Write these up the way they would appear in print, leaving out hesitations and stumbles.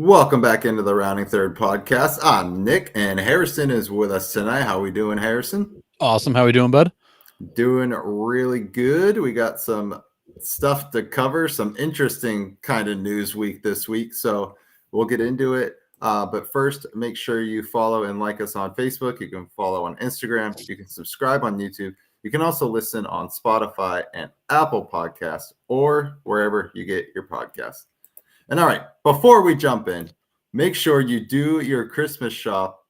Welcome back into the Rounding Third podcast. I'm Nick, and Harrison is with us tonight. How we doing, Harrison? Awesome. How we doing, bud? Doing really good. We got some stuff to cover, some interesting kind of news week this week, so we'll get into it. But first, make sure you follow and like us on Facebook. You can follow on Instagram. You can subscribe on YouTube. You can also listen on Spotify and Apple Podcasts or wherever you get your podcasts. And all right, before we jump in, make sure you do your Christmas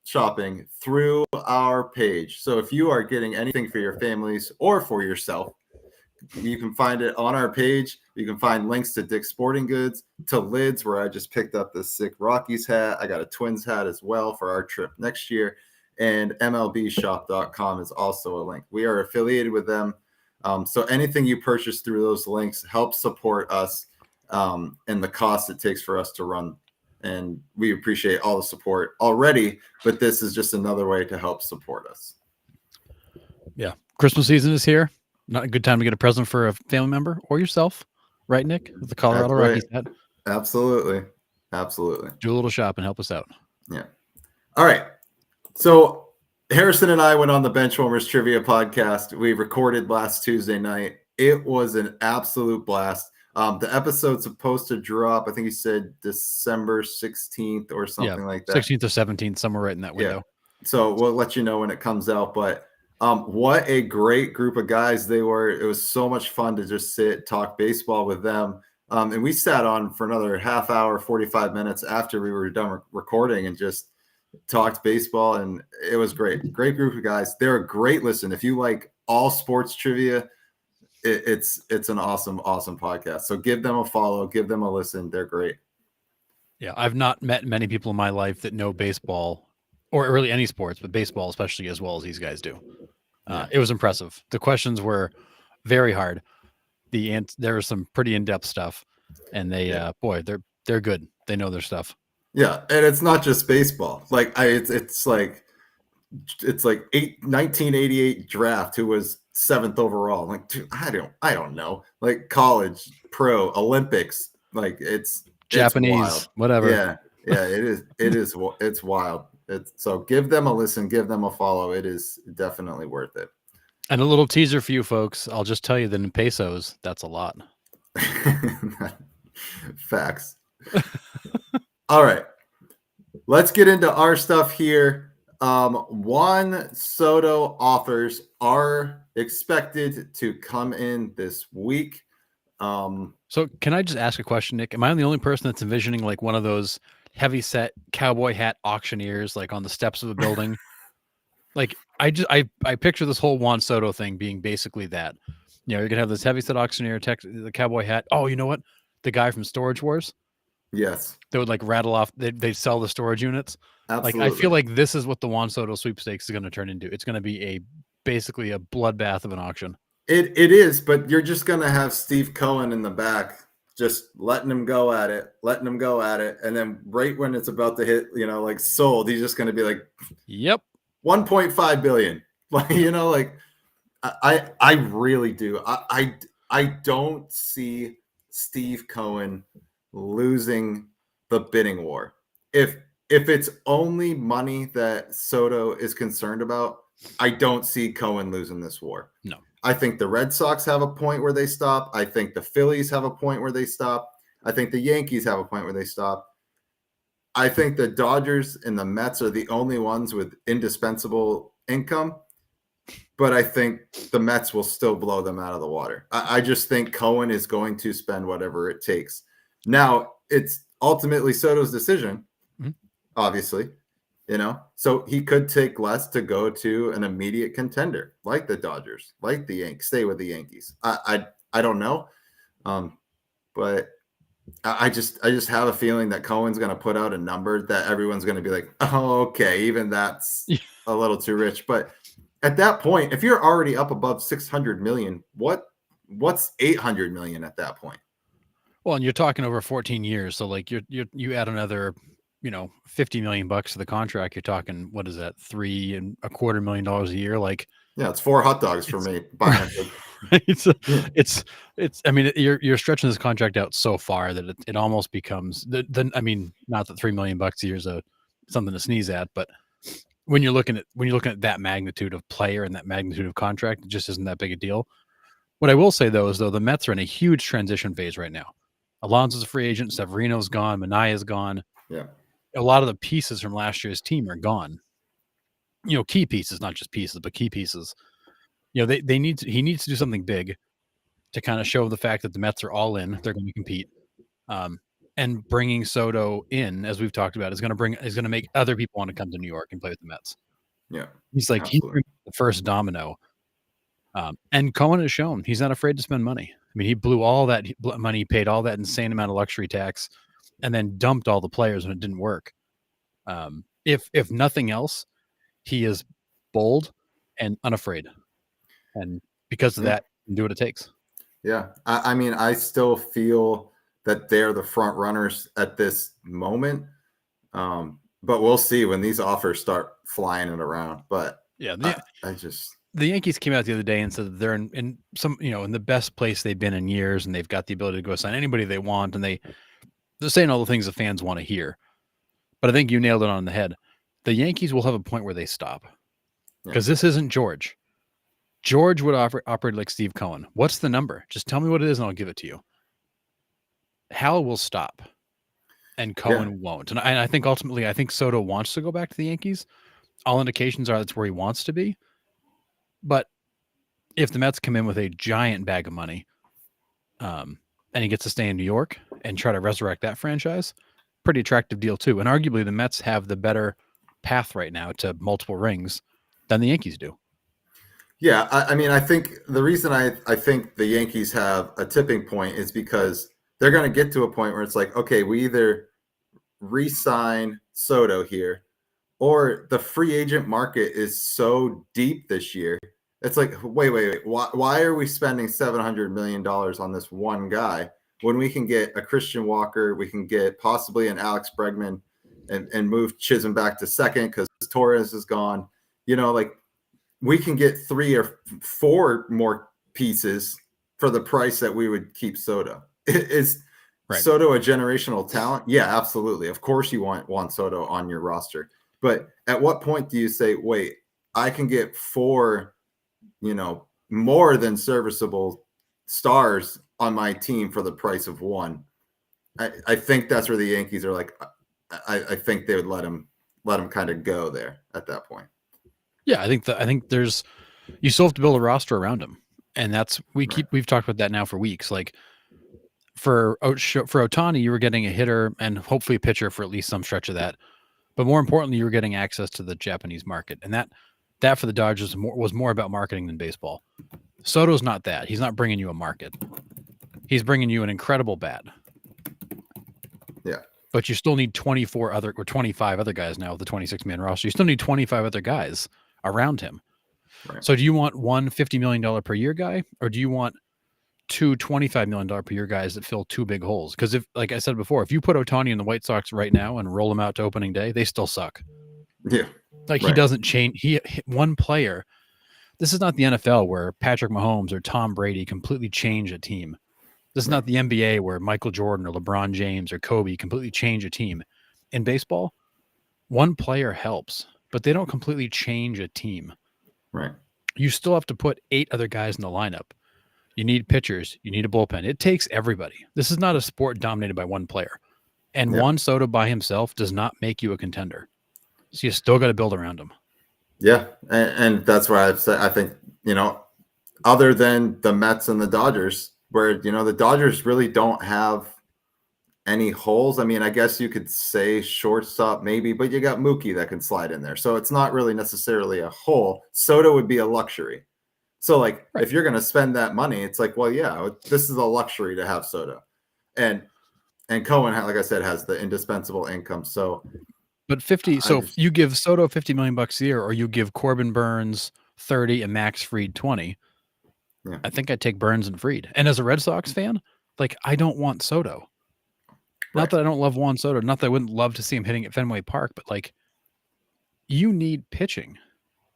shopping through our page. So if you are getting anything for your families or for yourself, you can find it on our page. You can find links to Dick's Sporting Goods, to Lids, where I just picked up this sick Rockies hat. I got a Twins hat as well for our trip next year. And MLBshop.com is also a link. We are affiliated with them. So anything you purchase through those links helps support us and the cost it takes for us to run. And we appreciate all the support already, but this is just another way to help support us. Yeah. Christmas season is here. Not a good time to get a present for a family member or yourself, right, Nick? With the Colorado Rockies hat. Absolutely. Absolutely. Do a little shop and help us out. Yeah. All right. So Harrison and I went on the Benchwarmers Trivia podcast. We recorded last Tuesday night. It was an absolute blast. The episode's supposed to drop, I think he said December 16th or something like that. 16th or 17th, somewhere right in that window. Yeah. So we'll let you know when it comes out. But what a great group of guys they were. It was so much fun to just sit, talk baseball with them. And we sat on for another half hour, 45 minutes after we were done recording and just talked baseball. And it was great. Great group of guys. They're a great listen. If you like all sports trivia, it's an awesome podcast. So give them a follow, give them a listen. They're great. Yeah, I've not met many people in my life that know baseball or really any sports, but baseball especially as well as these guys do. It was impressive. The questions were very hard. There was some pretty in-depth stuff, and they're good. They know their stuff. Yeah, and it's not just baseball. Like it's like 1988 draft. Who was 7th overall? Like, dude, I don't know. Like college, pro, Olympics. Like it's Japanese, wild. whatever. Yeah, it's wild. So give them a listen, give them a follow. It is definitely worth it. And a little teaser for you folks. I'll just tell you that in pesos, that's a lot. Facts. All right, let's get into our stuff here. Juan Soto offers are expected to come in this week. So can I just ask a question, Nick? Am I the only person that's envisioning like one of those heavy set cowboy hat auctioneers, like on the steps of a building? Like I picture this whole Juan Soto thing being basically that. You know, you're gonna have this heavy set auctioneer, the cowboy hat. Oh, you know what? The guy from Storage Wars. Yes. They would like rattle off. They sell the storage units. Absolutely. Like I feel like this is what the Juan Soto sweepstakes is going to turn into. It's going to be basically a bloodbath of an auction. It is, but you're just gonna have Steve Cohen in the back, just letting him go at it, and then right when it's about to hit, like sold, he's just gonna be like, "Yep, 1.5 billion." Like, like I really do. I don't see Steve Cohen losing the bidding war. If it's only money that Soto is concerned about, I don't see Cohen losing this war. No. I think the Red Sox have a point where they stop. I think the Phillies have a point where they stop. I think the Yankees have a point where they stop. I think the Dodgers and the Mets are the only ones with indispensable income, but I think the Mets will still blow them out of the water. I just think Cohen is going to spend whatever it takes. Now, it's ultimately Soto's decision, obviously. So he could take less to go to an immediate contender like the Dodgers, like the Yankees, stay with the Yankees. I don't know. But I just have a feeling that Cohen's going to put out a number that everyone's going to be like, oh, okay, even that's a little too rich. But at that point, if you're already up above 600 million, what's 800 million at that point? Well, and you're talking over 14 years. So like you add another, $50 million to the contract. You're talking, what is that? $3.25 million a year. Like Yeah, it's 4 hot dogs for me. It's Yeah, it's I mean, you're stretching this contract out so far that it almost becomes the I mean, not that $3 million a year is something to sneeze at, but when you're looking at that magnitude of player and that magnitude of contract, it just isn't that big a deal. What I will say though is the Mets are in a huge transition phase right now. Alonso's a free agent, Severino's gone, Manaya's gone. yeah, A lot of the pieces from last year's team are gone. Key pieces, not just pieces, but key pieces. They need he needs to do something big to kind of show the fact that the Mets are all in. They're going to compete. Um, and bringing Soto in, as we've talked about, is going to make other people want to come to New York and play with the Mets. yeah, He's absolutely. the first domino. And Cohen has shown he's not afraid to spend money. I mean, he blew all that money, paid all that insane amount of luxury tax, and then dumped all the players when it didn't work. If nothing else, he is bold and unafraid, and because of Yeah, that, he can do what it takes. yeah. I mean, I still feel that they're the front runners at this moment. But we'll see when these offers start flying it around. But Yeah, I just the Yankees came out the other day and said that they're in some, in the best place they've been in years, and they've got the ability to go sign anybody they want, and they're saying all the things the fans want to hear. But I think you nailed it on the head. The Yankees will have a point where they stop because this isn't George. George would operate like Steve Cohen. What's the number? Just tell me what it is, and I'll give it to you. Hal will stop, and Cohen won't. And I think ultimately, I think Soto wants to go back to the Yankees. All indications are that's where he wants to be. But if the Mets come in with a giant bag of money, and he gets to stay in New York and try to resurrect that franchise, pretty attractive deal too. And arguably, the Mets have the better path right now to multiple rings than the Yankees do. Yeah, I mean, I think the reason I think the Yankees have a tipping point is because they're going to get to a point where it's like, okay, we either re-sign Soto here, or the free agent market is so deep this year. It's like, wait. Why are we spending $700 million on this one guy when we can get a Christian Walker, we can get possibly an Alex Bregman and move Chisholm back to second because Torres is gone. Like we can get 3 or 4 more pieces for the price that we would keep Soto. Is Soto a generational talent? Yeah, absolutely. Of course you want Juan Soto on your roster. But at what point do you say, wait, I can get 4, more than serviceable stars on my team for the price of 1? I think that's where the Yankees are like, I think they would let him kind of go there at that point. Yeah, I think there's you still have to build a roster around him, and that's we've talked about that now for weeks. Like for Ohtani, you were getting a hitter and hopefully a pitcher for at least some stretch of that. But more importantly, you were getting access to the Japanese market, and that for the Dodgers was more about marketing than baseball. Soto's not that. He's not bringing you a market. He's bringing you an incredible bat. Yeah. But you still need 25 other guys now with the 26-man roster. You still need 25 other guys around him. Right. So do you want one $50 million per year guy, or do you want 2 $25 million per year guys that fill 2 big holes? Because if, like I said before, if you put Ohtani in the White Sox right now and roll him out to opening day, they still suck. Yeah. Like he doesn't change. He one player. This is not the NFL where Patrick Mahomes or Tom Brady completely change a team. This is not the NBA where Michael Jordan or LeBron James or Kobe completely change a team. In baseball, one player helps, but they don't completely change a team. Right. You still have to put 8 other guys in the lineup. You need pitchers. You need a bullpen. It takes everybody. This is not a sport dominated by one player. And Juan Soto by himself does not make you a contender. So you still got to build around him. Yeah. And that's why I've said, I think, other than the Mets and the Dodgers, where, the Dodgers really don't have any holes. I mean, I guess you could say shortstop maybe, but you got Mookie that can slide in there. So it's not really necessarily a hole. Soto would be a luxury. So like, if you're going to spend that money, it's like, well, yeah, this is a luxury to have Soto. And Cohen, like I said, has the indispensable income. So, but 50. So if you give Soto $50 million a year, or you give Corbin Burns 30 and Max Fried 20, I think I'd take Burns and Fried. And as a Red Sox fan, like I don't want Soto. Not that I don't love Juan Soto. Not that I wouldn't love to see him hitting at Fenway Park, but like you need pitching.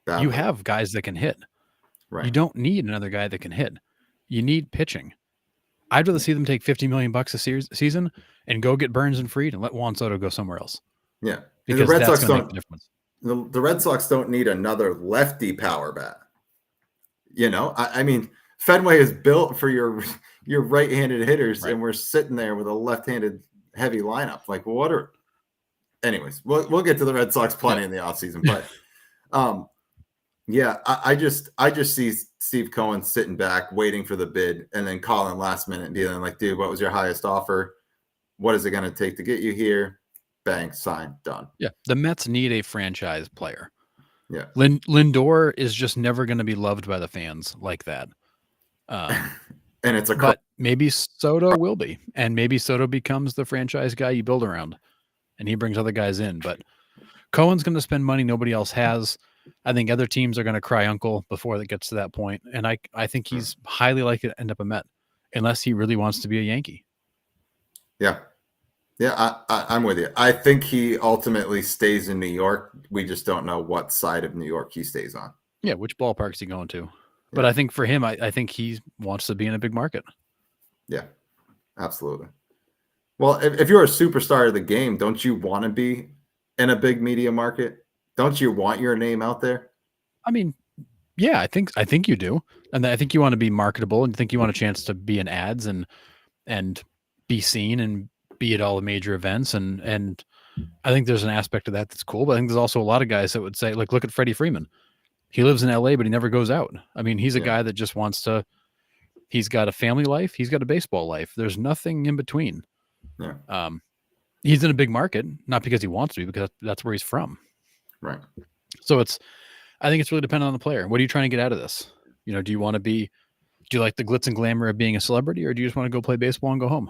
You have guys that can hit. Right. You don't need another guy that can hit. You need pitching. I'd rather see them take $50 million a season and go get Burns and Fried and let Juan Soto go somewhere else. Yeah. And Because that's going to make the difference. The Red Sox don't need another lefty power bat. I mean, Fenway is built for your right-handed hitters, right, and we're sitting there with a left-handed heavy lineup. Like, what are? Anyways, we'll get to the Red Sox plenty in the offseason, but yeah, I just see Steve Cohen sitting back, waiting for the bid, and then calling last minute and dealing like, dude, what was your highest offer? What is it going to take to get you here? Bang, sign, done. Yeah, the Mets need a franchise player. Yeah, Lindor is just never going to be loved by the fans like that. And it's but maybe Soto will be, and maybe Soto becomes the franchise guy you build around, and he brings other guys in. But Cohen's going to spend money nobody else has. I think other teams are going to cry uncle before it gets to that point, and I think he's highly likely to end up a Met, unless he really wants to be a Yankee. Yeah. Yeah, I'm with you. I think he ultimately stays in New York. We just don't know what side of New York he stays on. Yeah, which ballpark is he going to? But I think for him, I think he wants to be in a big market. Yeah, absolutely. Well, if you're a superstar of the game, don't you want to be in a big media market? Don't you want your name out there? I mean, yeah, I think you do. And I think you want to be marketable, and think you want a chance to be in ads and be seen and be at all the major events. And I think there's an aspect of that that's cool. But I think there's also a lot of guys that would say, like, look at Freddie Freeman. He lives in LA, but he never goes out. I mean, he's a guy that just wants to, he's got a family life. He's got a baseball life. There's nothing in between. Yeah. He's in a big market, not because he wants to be, because that's where he's from. Right. So I think it's really dependent on the player. What are you trying to get out of this? Do you want to do you like the glitz and glamour of being a celebrity, or do you just want to go play baseball and go home?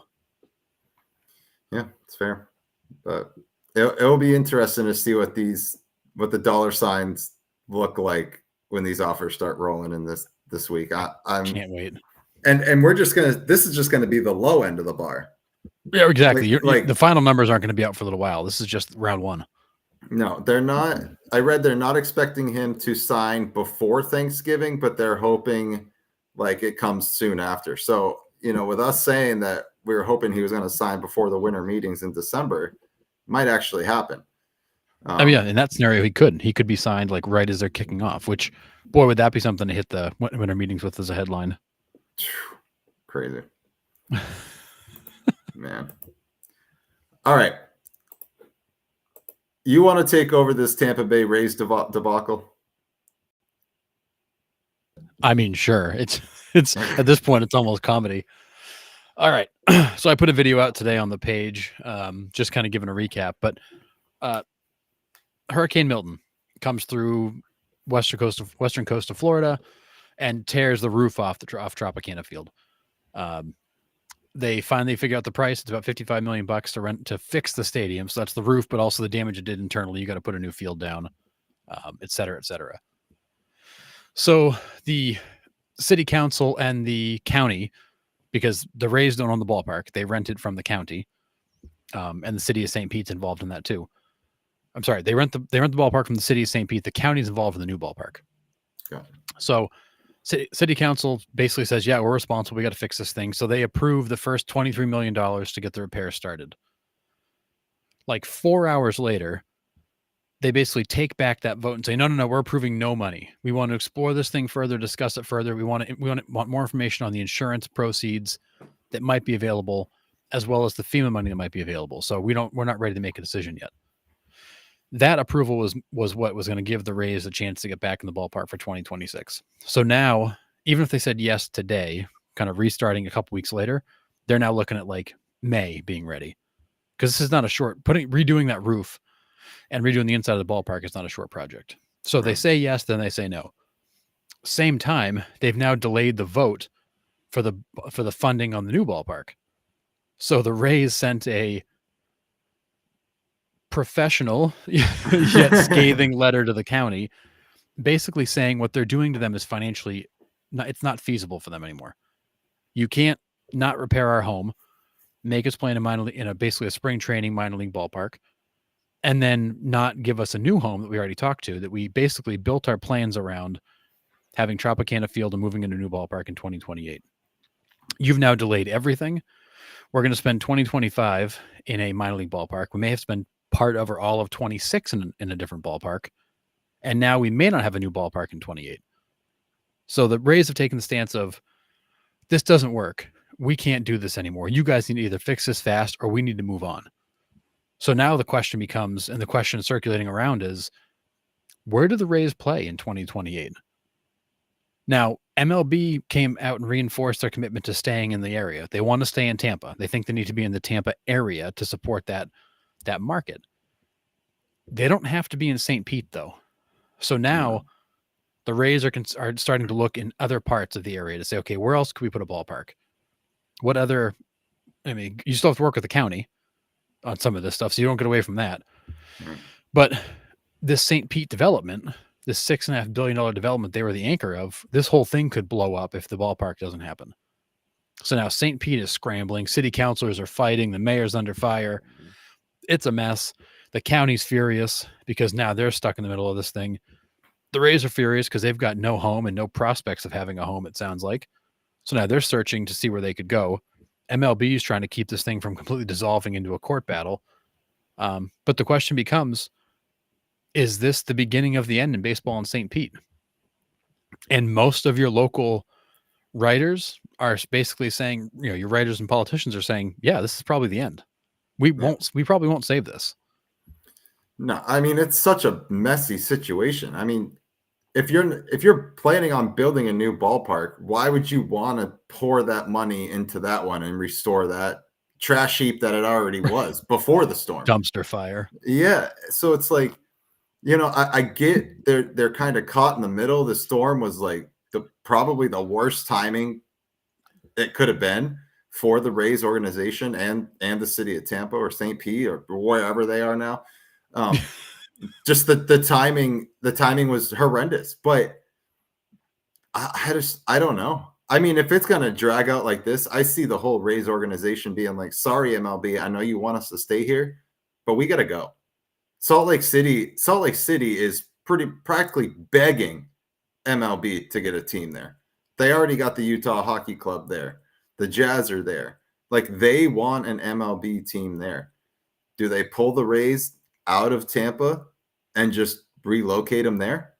Yeah, it's fair. But it'll be interesting to see what the dollar signs look like when these offers start rolling in this week. I can't wait. And this is just gonna be the low end of the bar. Yeah, exactly. The final numbers aren't going to be out for a little while. This is just round one. No, they're not. I read they're not expecting him to sign before Thanksgiving, but they're hoping like it comes soon after. So, with us saying that we were hoping he was going to sign before the winter meetings in December, might actually happen. Yeah, in that scenario, he could be signed like right as they're kicking off, which, boy, would that be something to hit the winter meetings with as a headline. Crazy. Man. All right. You want to take over this Tampa Bay Rays debacle? I mean, sure. It's at this point, it's almost comedy. All right. So I put a video out today on the page, just kind of giving a recap. But Hurricane Milton comes through western coast of Florida and tears the roof off Tropicana Field. They finally figure out the price. It's about $55 million to fix the stadium. So that's the roof, but also the damage it did internally. You got to put a new field down, et cetera, et cetera. So the city council and the county, because the Rays don't own the ballpark, they rent it from the county, and the city of St. Pete's involved in that too. I'm sorry, they rent the ballpark from the city of St. Pete. The county's involved in the new ballpark. Yeah. So city council basically says, yeah, we're responsible. We got to fix this thing. So they approve the first $23 million to get the repair started. Like 4 hours later, they basically take back that vote and say, no, we're approving no money. We want to explore this thing further, discuss it further. We want more information on the insurance proceeds that might be available, as well as the FEMA money that might be available. So we're not ready to make a decision yet. That approval was what was going to give the Rays a chance to get back in the ballpark for 2026. So now, even if they said yes today, kind of restarting a couple weeks later, they're now looking at like May being ready. Because this is not a short, redoing that roof and redoing the inside of the ballpark is not a short project. So they say yes, then they say no. Same time, they've now delayed the vote for the funding on the new ballpark. So the Rays sent a professional yet scathing letter to the county, basically saying what they're doing to them is financially, it's not feasible for them anymore. You can't not repair our home, make us play in basically a spring training minor league ballpark, and then not give us a new home that we already talked to, that we basically built our plans around, having Tropicana Field and moving into a new ballpark in 2028. You've now delayed everything. We're going to spend 2025 in a minor league ballpark. We may have spent part of or all of 26 in a different ballpark. And now we may not have a new ballpark in 28. So the Rays have taken the stance of, this doesn't work. We can't do this anymore. You guys need to either fix this fast or we need to move on. So now the question becomes, and the question circulating around is, where do the Rays play in 2028? Now, MLB came out and reinforced their commitment to staying in the area. They want to stay in Tampa. They think they need to be in the Tampa area to support that market. They don't have to be in St. Pete, though. So now the Rays are starting to look in other parts of the area to say, okay, where else could we put a ballpark? What other, I mean, you still have to work with the county on some of this stuff, so you don't get away from that. Right. But this St. Pete development, this $6.5 billion development they were the anchor of, this whole thing could blow up if the ballpark doesn't happen. So now St. Pete is scrambling. City councilors are fighting. The mayor's under fire. It's a mess. The county's furious because now they're stuck in the middle of this thing. The Rays are furious because they've got no home and no prospects of having a home, it sounds like. So now they're searching to see where they could go. MLB is trying to keep this thing from completely dissolving into a court battle. But the question becomes, is this the beginning of the end in baseball in St. Pete? And most of your local writers are basically saying, your writers and politicians are saying, yeah, this is probably the end. We probably won't save this. No, I mean, it's such a messy situation. I mean, if you're planning on building a new ballpark, why would you want to pour that money into that one and restore that trash heap that it already was before the storm? Dumpster fire. Yeah. So it's like, I get they're kind of caught in the middle. The storm was like probably the worst timing it could have been for the Rays organization and the city of Tampa or St. Pete or wherever they are now. Just the timing was horrendous, but I don't know. I mean, if it's going to drag out like this, I see the whole Rays organization being like, sorry, MLB, I know you want us to stay here, but we got to go. Salt Lake City is practically begging MLB to get a team there. They already got the Utah Hockey Club there. The Jazz are there. Like, they want an MLB team there. Do they pull the Rays out of Tampa and just relocate them there?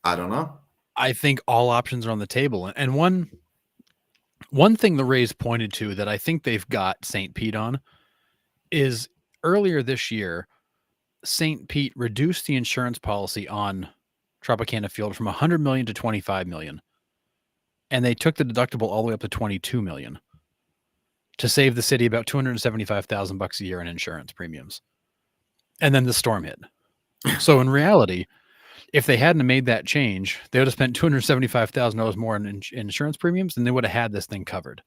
I don't know. I think all options are on the table. And one thing the Rays pointed to that I think they've got St. Pete on is earlier this year, St. Pete reduced the insurance policy on Tropicana Field from $100 million to $25 million. And they took the deductible all the way up to $22 million to save the city about $275,000 a year in insurance premiums. And then the storm hit. So in reality, if they hadn't made that change, they would have spent $275,000 more in insurance premiums, and they would have had this thing covered.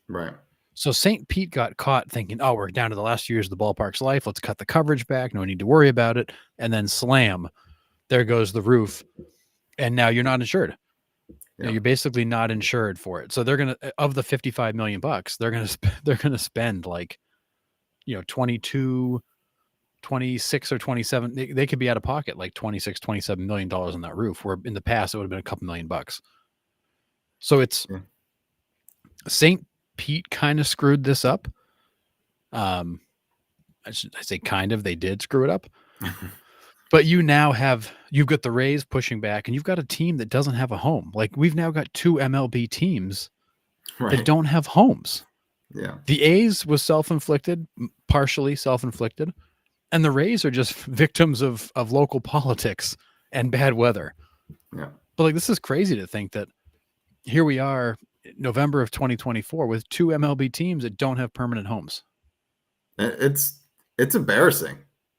Right. So St. Pete got caught thinking, oh, we're down to the last few years of the ballpark's life. Let's cut the coverage back. No need to worry about it. And then slam, there goes the roof. And now you're not insured. Yeah. You're basically not insured for it. So they're going to, of the $55 million, they're going to spend like, 22, 26 or 27. They could be out of pocket like 26, $27 million on that roof, where in the past it would have been a couple $1,000,000. So it's St. Pete kind of screwed this up. I say kind of, they did screw it up. But you've got the Rays pushing back, and you've got a team that doesn't have a home. Like, we've now got two MLB teams that don't have homes. Yeah. The A's was self-inflicted, partially self-inflicted, and the Rays are just victims of local politics and bad weather. Yeah. But like, this is crazy to think that here we are, November of 2024, with two MLB teams that don't have permanent homes. It's embarrassing.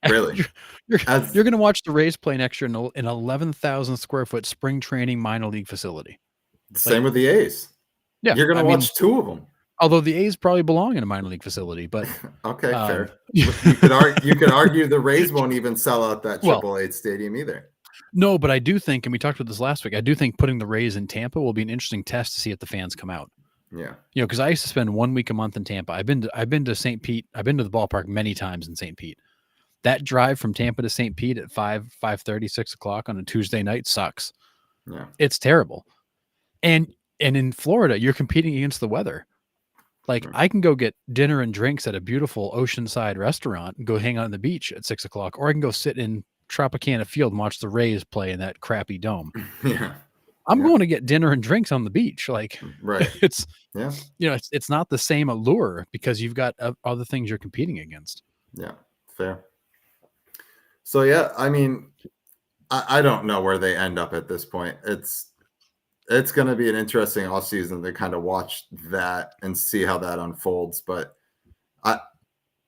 Really? You're going to watch the Rays play next year in an 11,000 square foot spring training minor league facility. Same with the A's. Yeah. You're going to watch two of them. Although the A's probably belong in a minor league facility, but okay, fair. You could argue the Rays won't even sell out that AAA stadium either. No, but I do think, and we talked about this last week, I do think putting the Rays in Tampa will be an interesting test to see if the fans come out. Yeah. Because I used to spend 1 week a month in Tampa. I've been to St. Pete. I've been to the ballpark many times in St. Pete. That drive from Tampa to St. Pete at 5:30, 6 o'clock on a Tuesday night sucks. Yeah. It's terrible. And in Florida, you're competing against the weather. Like Right. I can go get dinner and drinks at a beautiful oceanside restaurant and go hang out on the beach at 6 o'clock, or I can go sit in Tropicana Field and watch the Rays play in that crappy dome. Yeah. I'm Yeah. going to get dinner and drinks on the beach. Like Right. it's, Yeah. it's not the same allure because you've got other things you're competing against. Yeah. Fair. So yeah, I mean, I don't know where they end up at this point. It's going to be an interesting offseason to kind of watch that and see how that unfolds. But I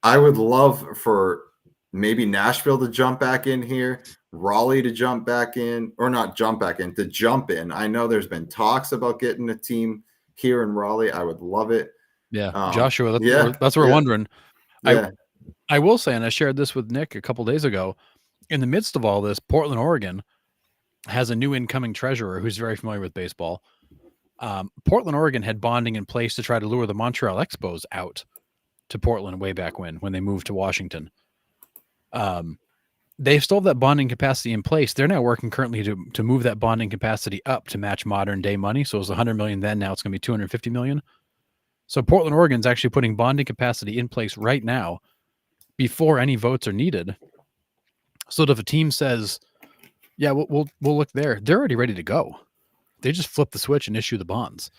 I would love for maybe Nashville to jump back in here, Raleigh to jump back in, or not jump back in, to jump in. I know there's been talks about getting a team here in Raleigh. I would love it. Yeah, Joshua, Yeah, that's what we're yeah, wondering. I yeah, I will say, and I shared this with Nick a couple days ago. In the midst of all this, Portland, Oregon, has a new incoming treasurer who's very familiar with baseball. Portland, Oregon had bonding in place to try to lure the Montreal Expos out to Portland way back when they moved to Washington. They still have that bonding capacity in place. They're now working currently to move that bonding capacity up to match modern day money. So it was 100 million then. Now it's going to be 250 million. So Portland, Oregon is actually putting bonding capacity in place right now before any votes are needed. So that if a team says, "Yeah, we'll look there," they're already ready to go. They just flip the switch and issue the bonds.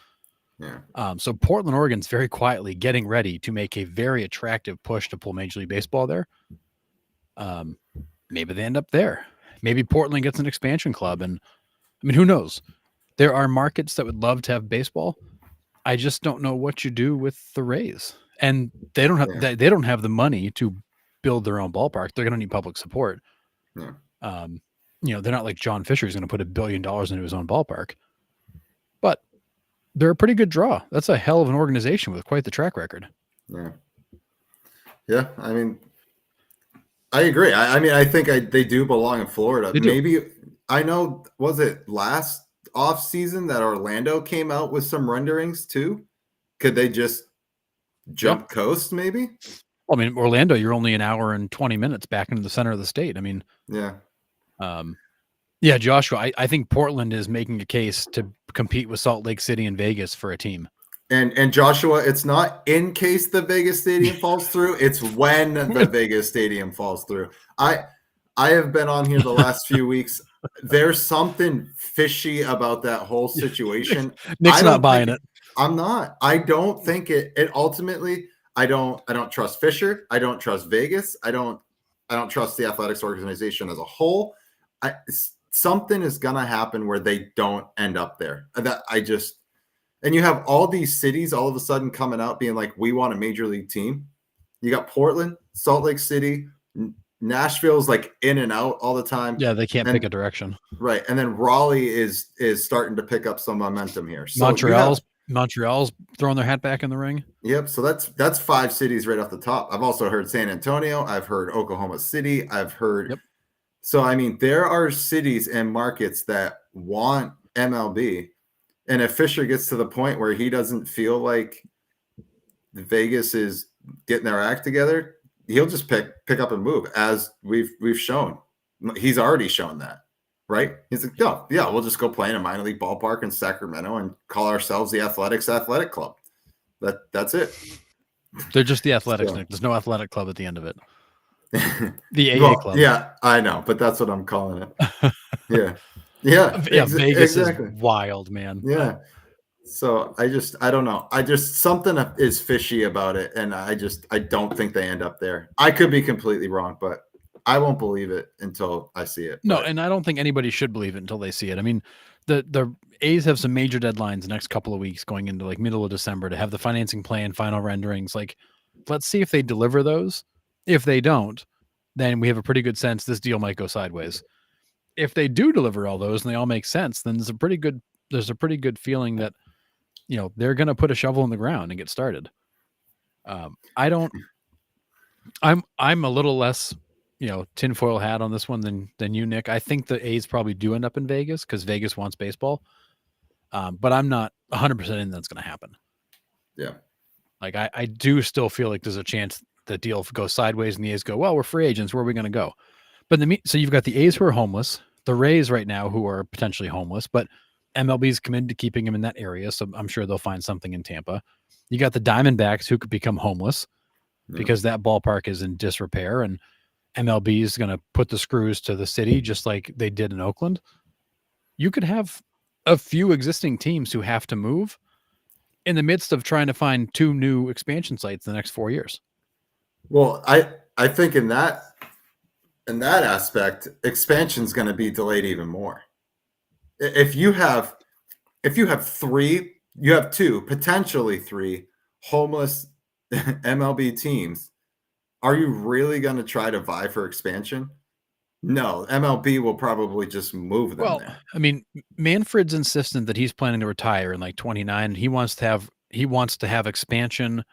yeah, So Portland, Oregon's very quietly getting ready to make a very attractive push to pull Major League Baseball there. Maybe they end up there. Maybe Portland gets an expansion club, and I mean, who knows? There are markets that would love to have baseball. I just don't know what you do with the Rays, and they don't have yeah, they don't have the money to build their own ballpark. They're going to need public support. yeah, They're not like John Fisher is going to put $1 billion into his own ballpark, but they're a pretty good draw. That's a hell of an organization with quite the track record. yeah. Yeah, I mean, I agree. I mean, I think they do belong in Florida. They do. Maybe I know. Was it last off season that Orlando came out with some renderings too? Could they just jump coast? Maybe. Well, I mean, Orlando, you're only an hour and 20 minutes back into the center of the state. I mean, Yeah. Yeah, Joshua, I think Portland is making a case to compete with Salt Lake City and Vegas for a team. And Joshua, it's not in case the Vegas Stadium falls through, it's when the Vegas Stadium falls through. I have been on here the last few weeks. There's something fishy about that whole situation. Nick's not buying it. I'm not. I don't think it ultimately I don't trust Fisher. I don't trust Vegas. I don't trust the athletics organization as a whole. Something is gonna happen where they don't end up there. And you have all these cities all of a sudden coming out being like, we want a major league team. You got Portland, Salt Lake City, Nashville's like in and out all the time. Yeah, they can't pick a direction. Right. And then Raleigh is starting to pick up some momentum here. So Montreal's throwing their hat back in the ring. Yep. So that's 5 cities right off the top. I've also heard San Antonio. I've heard Oklahoma City. I've heard. Yep. So, I mean, there are cities and markets that want MLB. And if Fisher gets to the point where he doesn't feel like Vegas is getting their act together, he'll just pick up and move, as we've shown. He's already shown that, right? He's like, oh, yeah, we'll just go play in a minor league ballpark in Sacramento and call ourselves the Athletics Athletic Club. That's it. They're just the Athletics, Nick. There's no athletic club at the end of it. The AA club. Yeah, I know, but that's what I'm calling it. Yeah. Yeah. Vegas is wild, man. Yeah. So I don't know. Something is fishy about it. And I don't think they end up there. I could be completely wrong, but I won't believe it until I see it. No, and I don't think anybody should believe it until they see it. I mean, the A's have some major deadlines the next couple of weeks going into like middle of December to have the financing plan, final renderings. Like, let's see if they deliver those. If they don't, then we have a pretty good sense this deal might go sideways. If they do deliver all those and they all make sense, then there's a pretty good feeling that, they're going to put a shovel in the ground and get started. I'm a little less, tinfoil hat on this one than you, Nick. I think the A's probably do end up in Vegas because Vegas wants baseball. But I'm not 100% in that's going to happen. Yeah. Like I do still feel like there's a chance the deal goes sideways and the A's go, well, we're free agents. Where are we going to go? But so you've got the A's who are homeless. the Rays right now, who are potentially homeless, but MLB's committed to keeping him in that area, so I'm sure they'll find something in Tampa. You got the Diamondbacks, who could become homeless Yeah. because that ballpark is in disrepair, and MLB is going to put the screws to the city just like they did in Oakland. You could have a few existing teams who have to move in the midst of trying to find 2 new expansion sites in the next 4 years. Well, I think in that aspect, expansion is going to be delayed even more. If you have three, you have two, potentially three homeless MLB teams. Are you really going to try to vie for expansion? No, MLB will probably just move them Well, there. I mean, Manfred's insistent that he's planning to retire in like 29. He wants to have expansion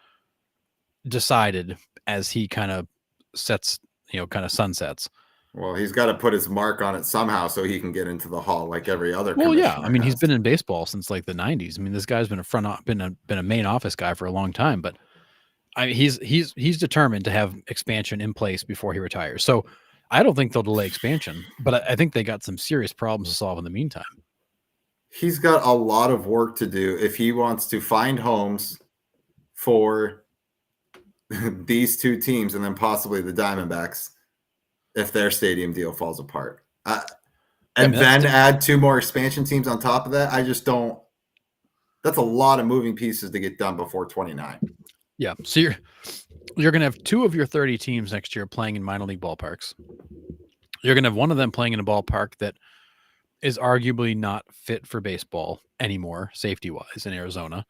decided as he kind of sets, kind of sunsets. Well, he's got to put his mark on it somehow so he can get into the hall like every other Well, yeah, I commissioner mean, he's has. been in baseball since like the 90s. I mean, this guy's been a main office guy for a long time, but he's determined to have expansion in place before he retires. So I don't think they'll delay expansion, but I think they got some serious problems to solve in the meantime. He's got a lot of work to do if he wants to find homes for these two teams and then possibly the Diamondbacks if their stadium deal falls apart. And then add 2 more expansion teams on top of that. I just don't. That's a lot of moving pieces to get done before 29. Yeah. So you're going to have 2 of your 30 teams next year playing in minor league ballparks. You're going to have one of them playing in a ballpark that is arguably not fit for baseball anymore, safety-wise, in Arizona.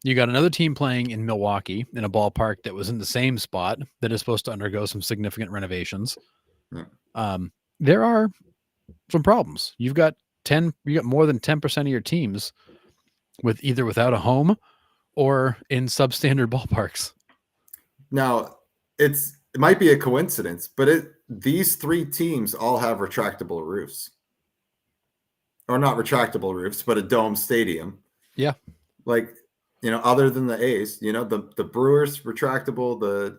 You got another team playing in Milwaukee in a ballpark that was in the same spot that is supposed to undergo some significant renovations. Yeah. There are some problems. You got more than 10% of your teams without a home or in substandard ballparks. Now, it might be a coincidence, but these 3 teams all have retractable roofs. Or not retractable roofs, but a dome stadium. Yeah. Like, other than the A's, the Brewers retractable, the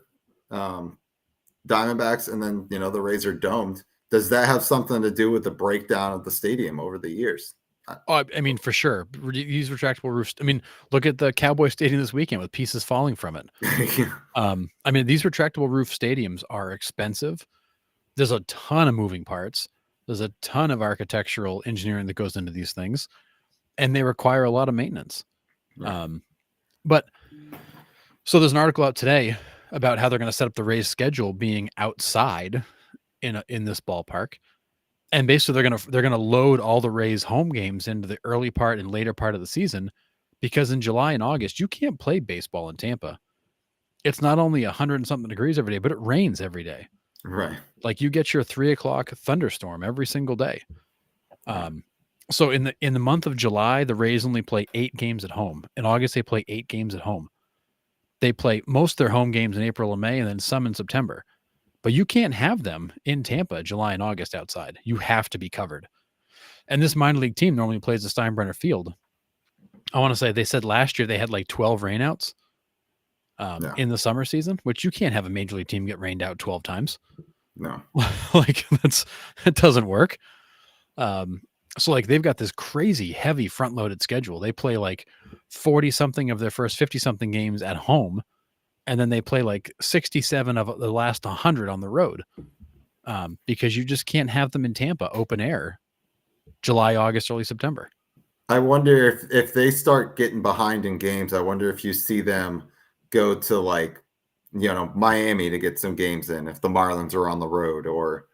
Diamondbacks, and then, the Rays are domed. Does that have something to do with the breakdown of the stadium over the years? I mean, for sure. Use retractable roofs. I mean, look at the Cowboy Stadium this weekend with pieces falling from it. I mean, these retractable roof stadiums are expensive. There's a ton of moving parts. There's a ton of architectural engineering that goes into these things, and they require a lot of maintenance. Right. But so there's an article out today about how they're going to set up the Rays schedule being outside in this ballpark. And basically they're going to load all the Rays home games into the early part and later part of the season, because in July and August you can't play baseball in Tampa. It's not only 100 and something degrees every day, but it rains every day. Right. Like you get your 3 o'clock thunderstorm every single day. So in the month of July, the Rays only play 8 games at home. In August, they play 8 games at home. They play most of their home games in April and May, and then some in September. But you can't have them in Tampa, July and August outside. You have to be covered. And this minor league team normally plays the Steinbrenner Field. I want to say they said last year they had like 12 rainouts in the summer season, which you can't have a major league team get rained out 12 times. No. Like it doesn't work. So like they've got this crazy heavy front loaded schedule. They play like 40 something of their first 50 something games at home. And then they play like 67 of the last 100 on the road, because you just can't have them in Tampa open air, July, August, early September. I wonder if they start getting behind in games, I wonder if you see them go to like, Miami to get some games in if the Marlins are on the road, or,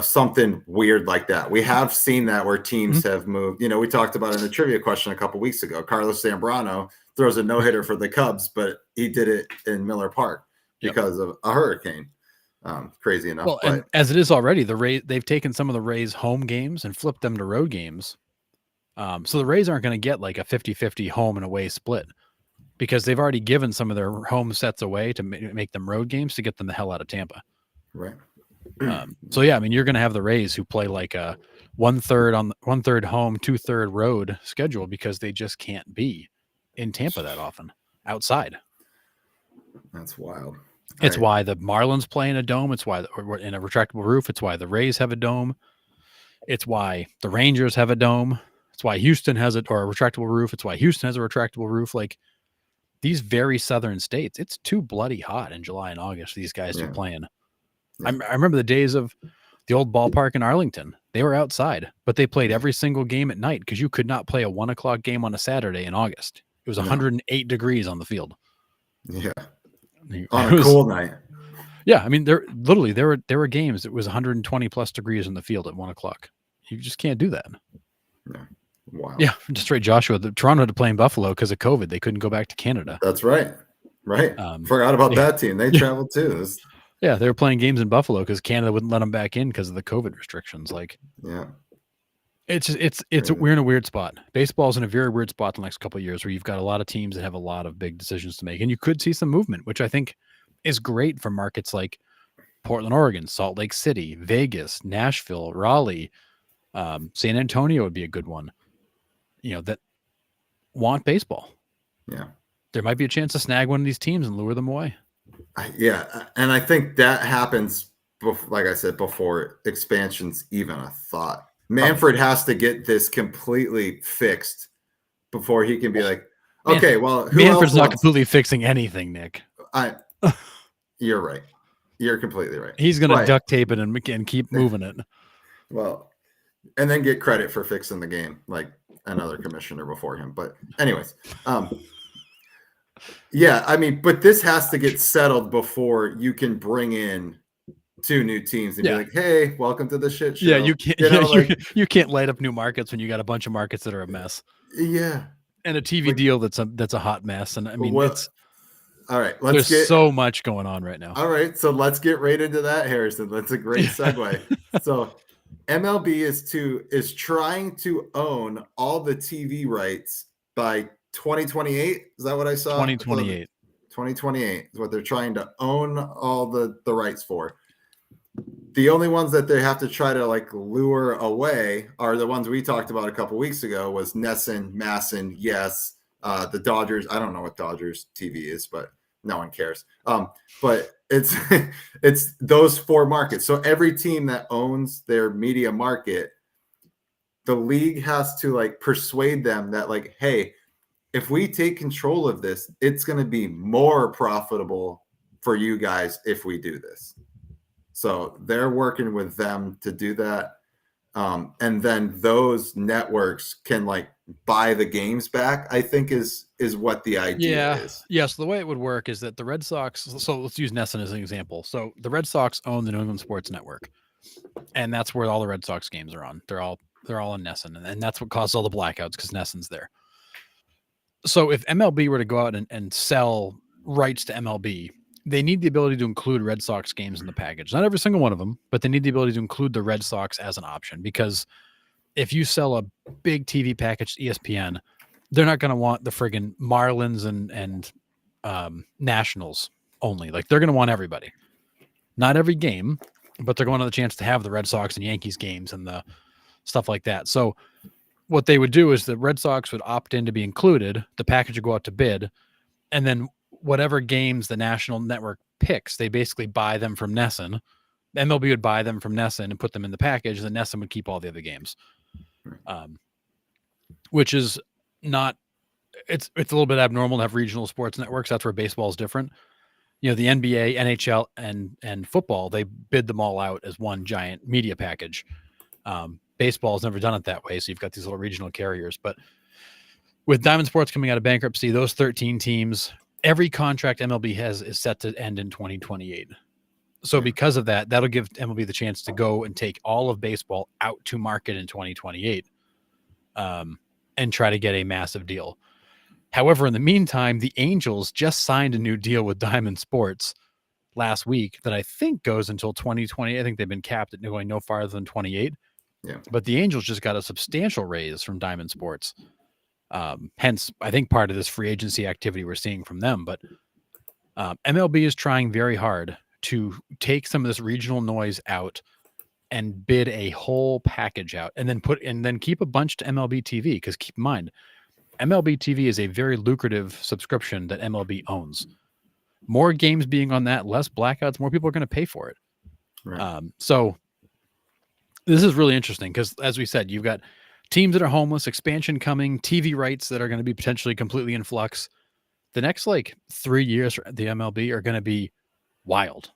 something weird like that. We have seen that where teams have moved. We talked about it in a trivia question a couple weeks ago. Carlos Zambrano throws a no-hitter for the Cubs, but he did it in Miller Park because of a hurricane. Crazy enough. Well, and as it is already, they've taken some of the Rays home games and flipped them to road games. So the Rays aren't going to get like a 50-50 home and away split, because they've already given some of their home sets away to make them road games to get them the hell out of Tampa. Right. So yeah, I mean, you're going to have the Rays who play like a 1/3 home, 2/3 road schedule, because they just can't be in Tampa that often outside. That's wild. It's why the Marlins play in a dome. It's why in a retractable roof. It's why the Rays have a dome. It's why the Rangers have a dome. It's why Houston has it, or a retractable roof. It's why Houston has a retractable roof. Like these very southern states, it's too bloody hot in July and August for these guys to be playing. I remember the days of the old ballpark in Arlington. They were outside, but they played every single game at night because you could not play a 1:00 game on a Saturday in August. It was 108 degrees on the field. Yeah. On a cold night. Yeah. I mean, there were games. It was 120 plus degrees in the field at 1:00. You just can't do that. Yeah. Wow. Yeah. Just right. Joshua, Toronto had to play in Buffalo because of COVID. They couldn't go back to Canada. That's right. Right. Forgot about that team. They traveled too. Yeah, they were playing games in Buffalo because Canada wouldn't let them back in because of the COVID restrictions. Like, we're in a weird spot. Baseball's in a very weird spot the next couple of years where you've got a lot of teams that have a lot of big decisions to make, and you could see some movement, which I think is great for markets like Portland, Oregon, Salt Lake City, Vegas, Nashville, Raleigh, San Antonio would be a good one. That want baseball. Yeah, there might be a chance to snag one of these teams and lure them away. Yeah, and I think that happens, like I said before, expansion's even a thought. Manfred has to get this completely fixed before he can be like, okay, well, Manfred's not completely fixing anything, Nick. You're right. You're completely right. He's going to duct tape it and keep moving it. Well, and then get credit for fixing the game, like another commissioner before him. But anyways, yeah, I mean, but this has to get settled before you can bring in 2 new teams and be like, "Hey, welcome to the shit show." Yeah, you can't. You can't light up new markets when you got a bunch of markets that are a mess. Yeah, and a TV deal that's a hot mess. And I mean, it's all right. There's so much going on right now. All right, so let's get right into that, Harrison. That's a great segue. So, MLB is trying to own all the TV rights by 2028. Is that what I saw? 2028. 2028 is what they're trying to own all the rights for. The only ones that they have to try to like lure away are the ones we talked about a couple weeks ago was Nesson, Masson, yes. The Dodgers, I don't know what Dodgers TV is, but no one cares. But it's it's those 4 markets. So every team that owns their media market, the league has to like persuade them that like, hey, if we take control of this, it's going to be more profitable for you guys if we do this. So they're working with them to do that. And then those networks can like buy the games back, I think is what the idea is. Yeah. So the way it would work is that the Red Sox, so let's use Nesson as an example. So the Red Sox own the New England Sports Network, and that's where all the Red Sox games are on. They're all on Nesson, and that's what caused all the blackouts because Nesson's there. So if MLB were to go out and sell rights to MLB, they need the ability to include Red Sox games in the package. Not every single one of them, but they need the ability to include the Red Sox as an option, because if you sell a big TV package to ESPN, they're not going to want the friggin' Marlins and Nationals only. Like they're going to want everybody. Not every game, but they're going to have the chance to have the Red Sox and Yankees games and the stuff like that. So what they would do is the Red Sox would opt in to be included. The package would go out to bid, and then whatever games the national network picks, they basically buy them from Nesson. MLB would buy them from Nesson and put them in the package, and then Nesson would keep all the other games. Which is not, it's a little bit abnormal to have regional sports networks. That's where baseball is different. The NBA, NHL, and football, they bid them all out as one giant media package. Baseball has never done it that way, so you've got these little regional carriers. But with Diamond Sports coming out of bankruptcy, those 13 teams, every contract MLB has is set to end in 2028. So because of that, that'll give MLB the chance to go and take all of baseball out to market in 2028 and try to get a massive deal. However, in the meantime, the Angels just signed a new deal with Diamond Sports last week that I think goes until 2020. I think they've been capped at going no farther than 28. Yeah. But the Angels just got a substantial raise from Diamond Sports. Hence, I think part of this free agency activity we're seeing from them. But MLB is trying very hard to take some of this regional noise out and bid a whole package out, and then keep a bunch to MLB TV. Because keep in mind, MLB TV is a very lucrative subscription that MLB owns. More games being on that, less blackouts, more people are going to pay for it. Right. So This is really interesting because, as we said, you've got teams that are homeless, expansion coming, TV rights that are going to be potentially completely in flux. The next 3 years for the MLB are going to be wild.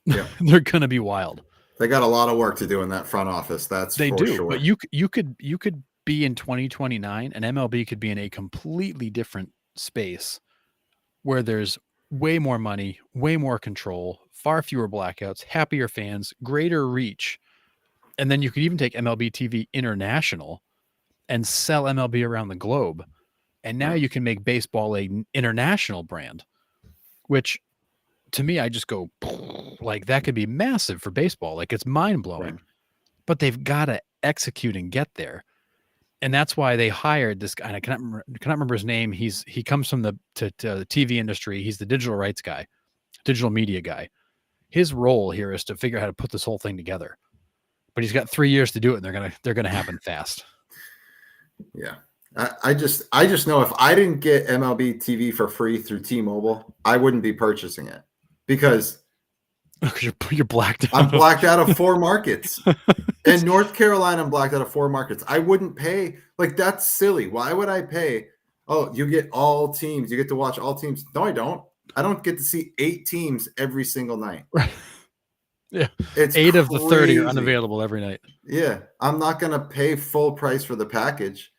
Yeah. They're going to be wild. They got a lot of work to do in that front office. That's They for do, sure. but you could be in 2029, and MLB could be in a completely different space where there's way more money, way more control, far fewer blackouts, happier fans, greater reach. And then you could even take MLB TV international and sell MLB around the globe. And now you can make baseball an international brand, which to me, I just go like that could be massive for baseball. Like it's mind blowing, Right. but they've got to execute and get there. And that's why they hired this guy. And I cannot remember his name. He comes from the TV industry. He's the digital rights guy, digital media guy. His role here is to figure out how to put this whole thing together. But he's got 3 years to do it, and they're gonna happen fast. Yeah. I just know if I didn't get MLB TV for free through T-Mobile, I wouldn't be purchasing it because you're blacked out. I'm blacked out of 4 markets. In North Carolina, I'm blacked out of 4 markets. I wouldn't pay. Like, that's silly. Why would I pay? Oh, you get all teams. You get to watch all teams. No, I don't. I don't get to see 8 teams every single night. Right. Yeah. It's 8 of the 30 are crazy. unavailable every night. Yeah. I'm not going to pay full price for the package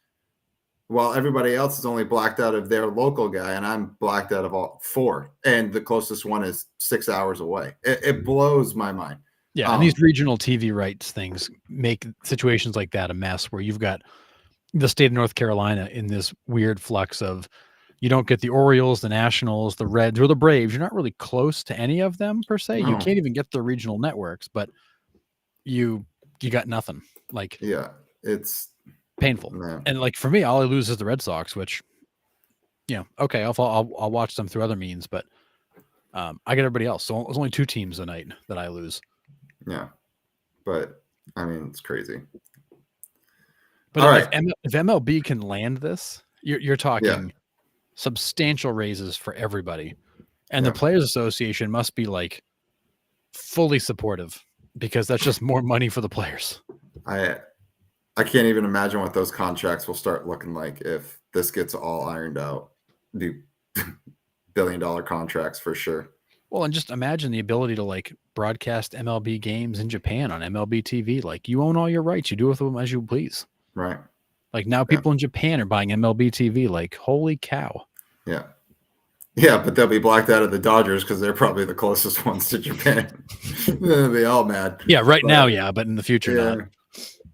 while everybody else is only blacked out of their local guy, and I'm blacked out of all 4. And the closest one is 6 hours away. It blows my mind. Yeah, and these regional TV rights things make situations like that a mess where you've got the state of North Carolina in this weird flux of you don't get the Orioles, the Nationals, the Reds, or the Braves. You're not really close to any of them per se. No. You can't even get the regional networks, but you got nothing. Like, yeah, it's painful. Man. And like for me, all I lose is the Red Sox, which, okay, I'll watch them through other means, but I get everybody else. So it's only 2 teams a night that I lose. Yeah, but I mean, it's crazy. But all if, right. if MLB can land this, you're talking substantial raises for everybody, and the Players Association must be like fully supportive because that's just more money for the players. I can't even imagine what those contracts will start looking like if this gets all ironed out. The billion-dollar contracts for sure. Well, and just imagine the ability to like broadcast MLB games in Japan on MLB TV. Like you own all your rights. You do with them as you please. Right. Like now people in Japan are buying MLB TV. Like, holy cow. Yeah. Yeah, but they'll be blacked out of the Dodgers because they're probably the closest ones to Japan. They'll be all mad. Yeah, now, but in the future, not.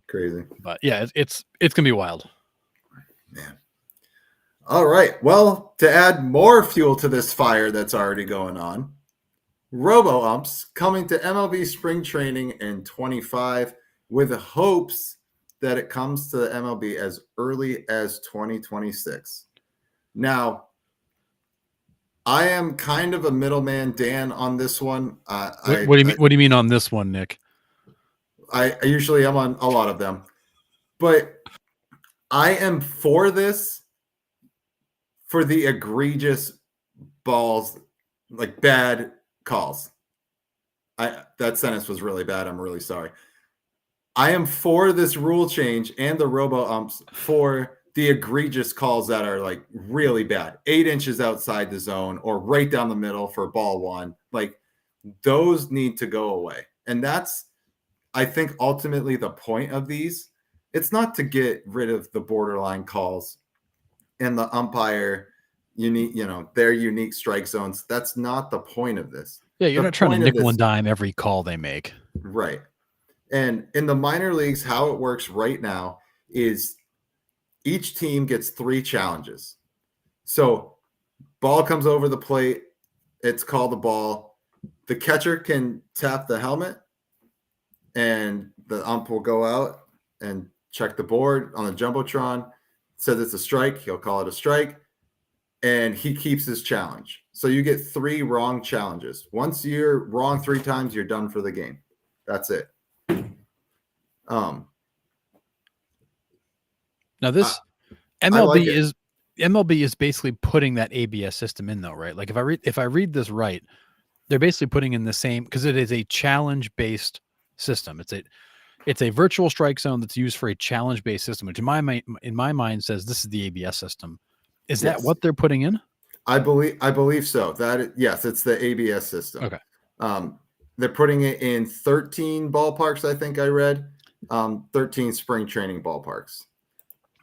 Crazy. But yeah, it's gonna be wild. Man. All right. Well, to add more fuel to this fire that's already going on, Robo Umps coming to MLB spring training in 25 with hopes that it comes to the MLB as early as 2026. Now, I am kind of a middleman, Dan, on this one. What do you mean? What do you mean on this one, Nick? I usually am on a lot of them, but I am for this for the egregious balls, like bad calls. That sentence was really bad. I'm really sorry. I am for this rule change and the Robo Umps for the egregious calls that are like really bad, 8 inches outside the zone or right down the middle for ball 1. Like those need to go away. And that's, I think, ultimately the point of these. It's not to get rid of the borderline calls and the umpire their unique strike zones. That's not the point of this. Yeah, you're not trying to nickel and dime every call they make. Right. And in the minor leagues, how it works right now is each team gets 3 challenges. So ball comes over the plate. It's called the ball. The catcher can tap the helmet and the ump will go out and check the board on the Jumbotron. It says it's a strike. He'll call it a strike. And he keeps his challenge. So you get 3 wrong challenges. Once you're wrong 3 times, you're done for the game. That's it. Now this MLB is basically putting that ABS system in though, right? Like if I read this right, they're basically putting in the same, because it is a challenge based system. It's a virtual strike zone that's used for a challenge-based system, which in my mind says this is the ABS system. Is that what they're putting in? I believe so. Yes, it's the ABS system. Okay. They're putting it in 13 ballparks, I think I read. 13 spring training ballparks.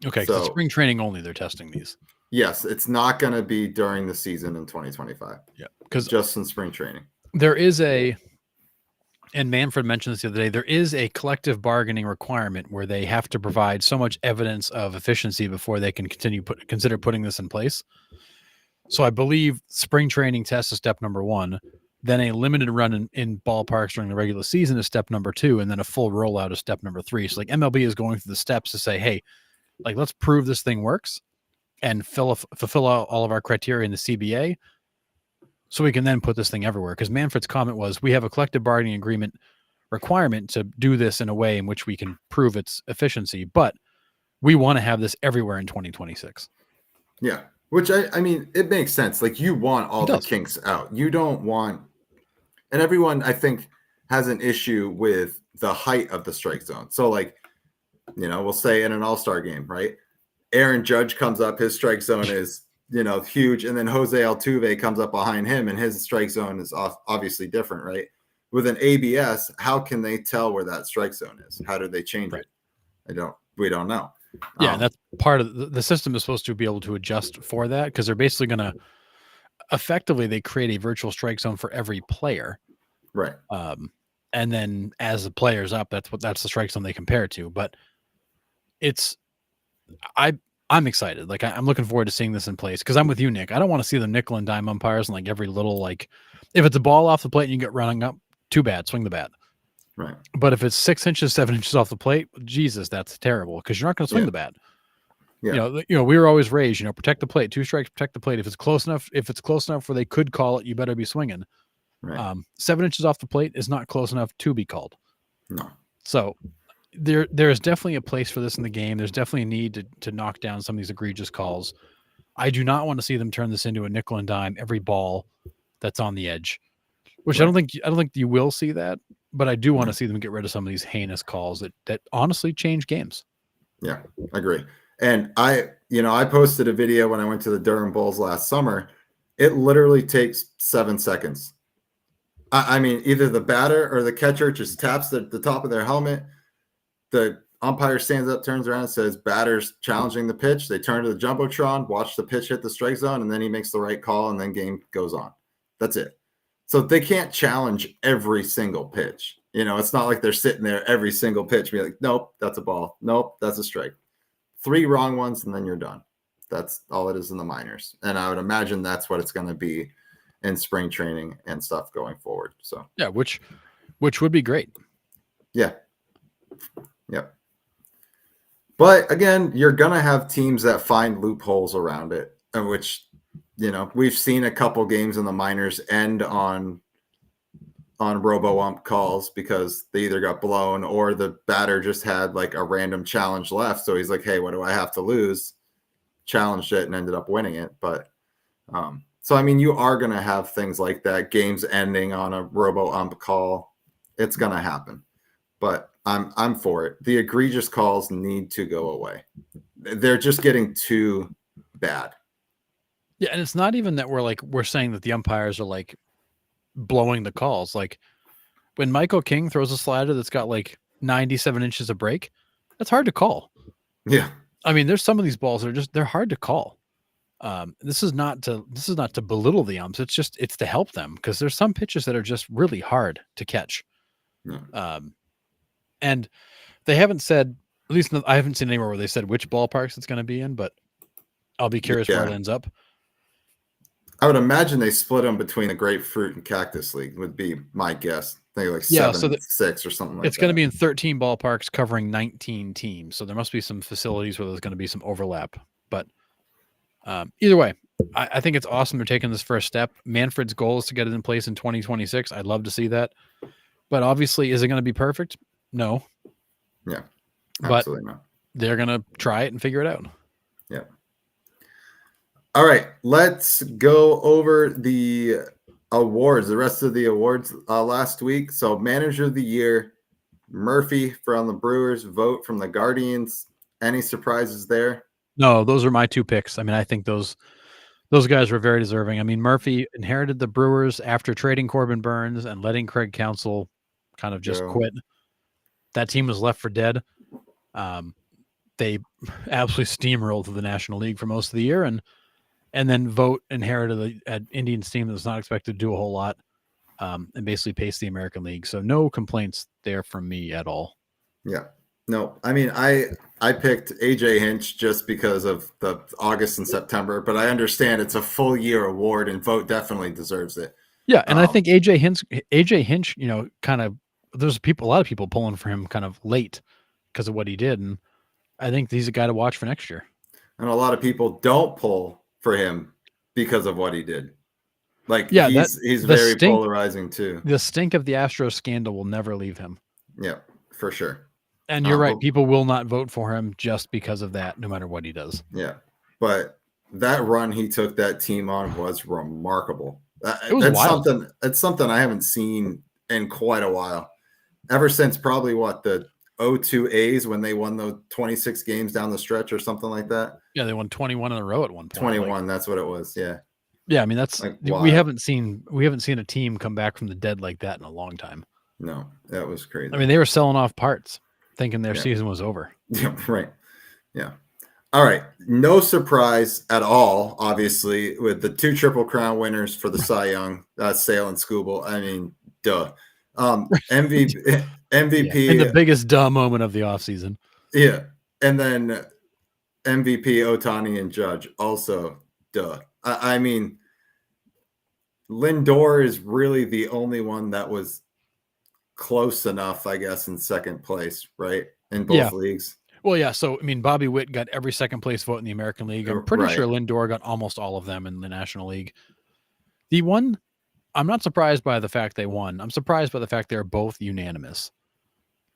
Okay, so spring training only they're testing these. Yes, it's not going to be during the season in 2025. Yeah, because just in spring training. There is and Manfred mentioned this the other day, there is a collective bargaining requirement where they have to provide so much evidence of efficiency before they can consider putting this in place. So I believe spring training test is step number 1. Then a limited run in ballparks during the regular season is step number 2, and then a full rollout is step number 3. So like MLB is going through the steps to say, hey, like let's prove this thing works and fulfill all of our criteria in the CBA, so we can then put this thing everywhere. Because Manfred's comment was, we have a collective bargaining agreement requirement to do this in a way in which we can prove its efficiency, but we want to have this everywhere in 2026. Yeah, which I mean, it makes sense. Like you want all the kinks out. You don't want, and everyone I think has an issue with the height of the strike zone. So like, we'll say in an all-star game, right? Aaron Judge comes up, his strike zone is, huge. And then Jose Altuve comes up behind him and his strike zone is obviously different, right? With an ABS, how can they tell where that strike zone is? How do they change it? We don't know. Yeah, and that's part of the system is supposed to be able to adjust for that, because they're basically going to effectively, they create a virtual strike zone for every player. Right. And then as the player's up, that's the strike zone they compare it to. But I'm excited. Like I'm looking forward to seeing this in place, because I'm with you, Nick. I don't want to see the nickel and dime umpires and like every little, like if it's a ball off the plate and you get running up, too bad, swing the bat. Right. But if it's 6 inches, 7 inches off the plate, Jesus, that's terrible, because you're not going to swing the bat. Yeah. We were always raised, protect the plate, 2 strikes, protect the plate. If it's close enough where they could call it, you better be swinging. Right. 7 inches off the plate is not close enough to be called. No. So there is definitely a place for this in the game. There's definitely a need to knock down some of these egregious calls. I do not want to see them turn this into a nickel and dime every ball that's on the edge, which right. I don't think you will see that, but I do want to see them get rid of some of these heinous calls that honestly change games. Yeah, I agree. And I posted a video when I went to the Durham Bulls last summer. It literally takes 7 seconds. I mean, either the batter or the catcher just taps the top of their helmet. The umpire stands up, turns around, and says, batter's challenging the pitch. They turn to the Jumbotron, watch the pitch hit the strike zone, and then he makes the right call, and then game goes on. That's it. So they can't challenge every single pitch. It's not like they're sitting there every single pitch be like, nope, that's a ball. Nope, that's a strike. 3 wrong ones, and then you're done. That's all it is in the minors. And I would imagine that's what it's going to be in spring training and stuff going forward. So yeah, which would be great. Yeah. Yep. But again, you're going to have teams that find loopholes around it, and which, we've seen a couple games in the minors end on Robo Ump calls because they either got blown or the batter just had like a random challenge left. So he's like, hey, what do I have to lose? Challenged it and ended up winning it. But so, I mean, you are going to have things like that, games ending on a Robo Ump call. It's going to happen. But I'm for it. The egregious calls need to go away. They're just getting too bad. Yeah, and it's not even that we're saying that the umpires are like blowing the calls. Like when Michael King throws a slider that's got like 97 inches of break, that's hard to call. Yeah. I mean, there's some of these balls that they're hard to call. This is not to belittle the umps. It's to help them, because there's some pitches that are just really hard to catch. Yeah. And they haven't said, at least I haven't seen anywhere where they said which ballparks it's going to be in, but I'll be curious where it ends up. I would imagine they split them between the Grapefruit and Cactus League would be my guess. I think like 7-6 or something like that. It's going to be in 13 ballparks covering 19 teams. So there must be some facilities where there's going to be some overlap. But either way, I think it's awesome they're taking this first step. Manfred's goal is to get it in place in 2026. I'd love to see that. But obviously, is it going to be perfect? No. Yeah, absolutely not. They're going to try it and figure it out. Yeah. All right, let's go over the awards, the rest of the awards last week. So Manager of the Year, Murphy from the Brewers, Vogt from the Guardians. Any surprises there? No, those are my 2 picks. I mean, I think those guys were very deserving. I mean, Murphy inherited the Brewers after trading Corbin Burns and letting Craig Counsell kind of just Joe. quit. That team was left for dead. They absolutely steamrolled through the National League for most of the year, and then Vogt inherited an Indians team that was not expected to do a whole lot, and basically paced the American League. So no complaints there from me at all. Yeah. No, I mean, I picked AJ Hinch just because of the August and September, but I understand it's a full year award and Vogt definitely deserves it. Yeah, and I think AJ Hinch, you know, kind of there's a lot of people pulling for him kind of late because of what he did, and I think he's a guy to watch for next year. And a lot of people don't pull for him because of what he did. Like, yeah, he's very polarizing too. The stink of the Astros scandal will never leave him. Yeah, for sure. And you're right. People will not vote for him just because of that, no matter what he does. Yeah. But that run he took that team on was remarkable. It was wild. It's something I haven't seen in quite a while. Ever since probably the 0-2 A's when they won those 26 games down the stretch or something like that. Yeah, they won 21 in a row at one point. 21, that's what it was. Yeah. Yeah, I mean that's we haven't seen a team come back from the dead like that in a long time. No, that was crazy. I mean, they were selling off parts, thinking their season was over. Yeah, right. Yeah. All right. No surprise at all, obviously, with the 2 Triple Crown winners for the Cy Young, Sale and Skubal. I mean, duh. MVP. Yeah. In the biggest duh moment of the offseason. Yeah. And then MVP Ohtani and Judge also duh. I mean, Lindor is really the only one that was close enough, I guess, in second place, right? In both leagues. Well, yeah. So, I mean, Bobby Witt got every second place vote in the American League. I'm pretty sure Lindor got almost all of them in the National League. The one, I'm not surprised by the fact they won. I'm surprised by the fact they're both unanimous.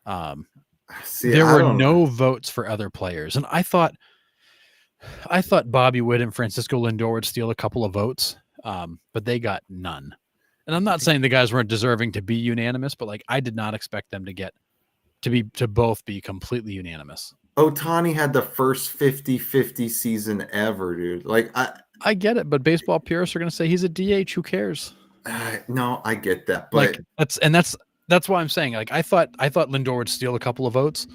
There were no votes for other players. And I thought Bobby Witt and Francisco Lindor would steal a couple of votes, but they got none. And I'm not saying the guys weren't deserving to be unanimous, but like I did not expect them to both be completely unanimous. Ohtani had the first 50-50 season ever, dude. Like I get it, but baseball purists are going to say he's a DH. Who cares? No, I get that, but like that's why I'm saying like I thought Lindor would steal a couple of votes.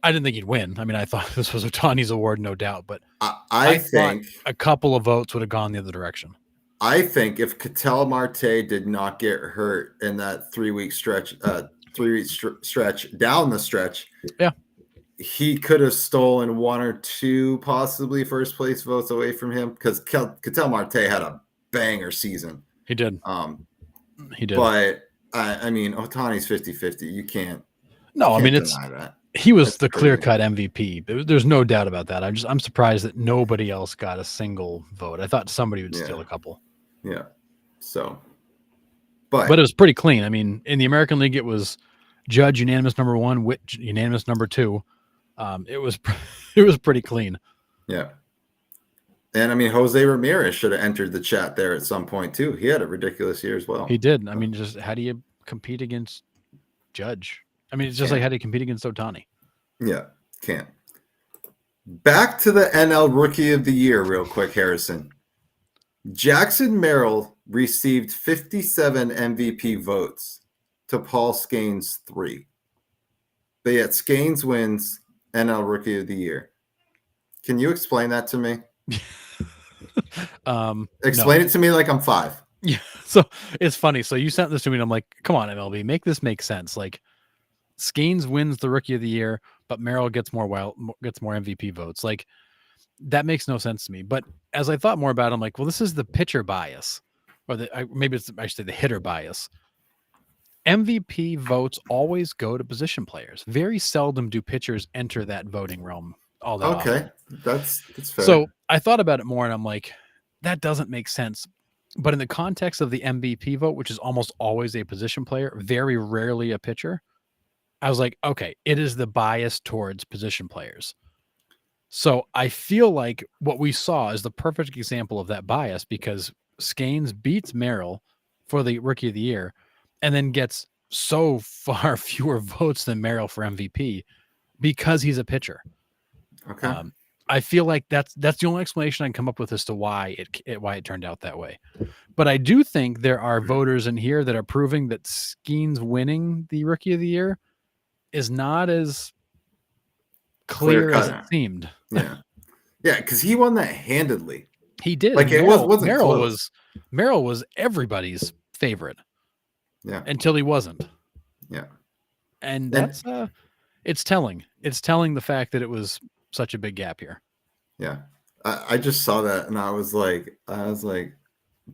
I didn't think he'd win. I mean, I thought this was Ohtani's award, no doubt, but I think a couple of votes would have gone the other direction. I think if Ketel Marte did not get hurt in that 3-week stretch, stretch down the stretch, yeah, he could have stolen 1 or 2 possibly first place votes away from him because Ketel Marte had a banger season. He did. He did. But I mean, Ohtani's 50-50. You can't. No, I mean he was the clear-cut MVP. There's no doubt about that. I'm surprised that nobody else got a single vote. I thought somebody would steal a couple. Yeah. So, but it was pretty clean. I mean, in the American League, it was Judge unanimous number 1, Witt unanimous number 2. It was pretty clean. Yeah. And I mean, Jose Ramirez should have entered the chat there at some point too. He had a ridiculous year as well. He did. I mean, just how do you compete against Judge? I mean, it's just like how do you compete against Ohtani? Yeah, can't. Back to the NL Rookie of the Year real quick, Harrison. Jackson Merrill received 57 MVP votes to Paul Skeens 3. But yet Skeens wins NL Rookie of the Year. Can you explain that to me? Explain it to me like I'm 5. Yeah. So it's funny. So you sent this to me and I'm like, come on, MLB, make this make sense. Like Skeens wins the Rookie of the Year, but Merrill gets more MVP votes. Like that makes no sense to me. But as I thought more about it, I'm like, well, this is the pitcher bias, or maybe it's actually the hitter bias. MVP votes always go to position players. Very seldom do pitchers enter that voting realm all that often. That's fair. So I thought about it more and I'm like, that doesn't make sense. But in the context of the MVP vote, which is almost always a position player, very rarely a pitcher, I was like, okay, it is the bias towards position players. So I feel like what we saw is the perfect example of that bias because Skeens beats Merrill for the Rookie of the Year and then gets so far fewer votes than Merrill for MVP because he's a pitcher. Okay. I feel like that's the only explanation I can come up with as to why it turned out that way. But I do think there are voters in here that are proving that Skeens winning the Rookie of the Year is not as clear as it seemed. Yeah. Yeah, because he won that handedly. He did. Like, it wasn't close. Merrill was everybody's favorite. Yeah. Until he wasn't. Yeah. And that's it's telling. It's telling the fact that it was such a big gap here. Yeah. I just saw that and I was like,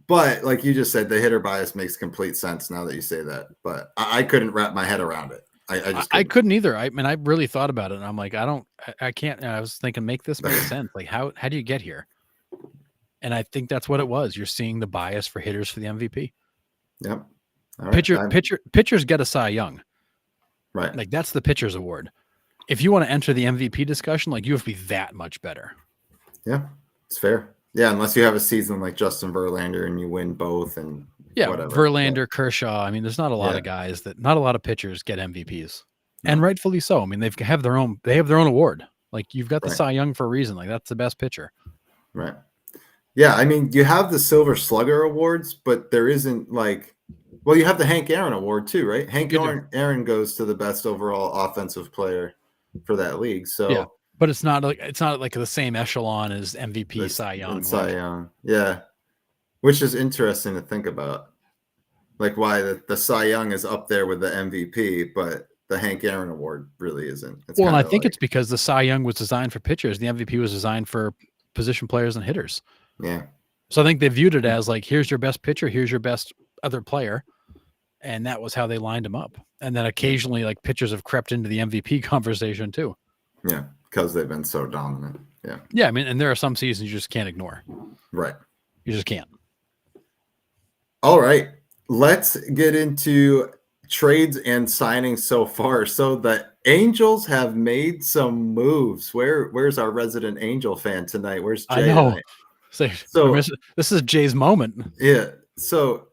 but like you just said, the hitter bias makes complete sense now that you say that. But I couldn't wrap my head around it. I couldn't either. I mean, I really thought about it, and I'm like, I can't. I was thinking, make this make sense. Like, how do you get here? And I think that's what it was. You're seeing the bias for hitters for the MVP. Yep. Right. Pitchers get a Cy Young. Right. Like, that's the pitcher's award. If you want to enter the MVP discussion, like, you have to be that much better. Yeah, it's fair. Yeah, unless you have a season like Justin Verlander and you win both and whatever. Verlander, Kershaw. I mean, there's not a lot of guys not a lot of pitchers get MVPs, and rightfully so. I mean, they have their own award. Like, you've got the Cy Young for a reason. Like, that's the best pitcher. Right. Yeah, I mean, you have the Silver Slugger awards, but there isn't like, well, you have the Hank Aaron award too, right? Hank Aaron goes to the best overall offensive player for that league. So yeah. But it's not like the same echelon as MVP, Cy Young. Cy Young, yeah, which is interesting to think about, like why the Cy Young is up there with the MVP, but the Hank Aaron Award really isn't. Well, and I think it's because the Cy Young was designed for pitchers. The MVP was designed for position players and hitters. Yeah. So I think they viewed it as like, here's your best pitcher, here's your best other player, and that was how they lined them up. And then occasionally, like, pitchers have crept into the MVP conversation too. Yeah. Because they've been so dominant. Yeah. Yeah. I mean, and there are some seasons you just can't ignore. Right. You just can't. All right. Let's get into trades and signings so far. So the Angels have made some moves. Where's our resident Angel fan tonight? Where's Jay? I know. So this is Jay's moment. Yeah. So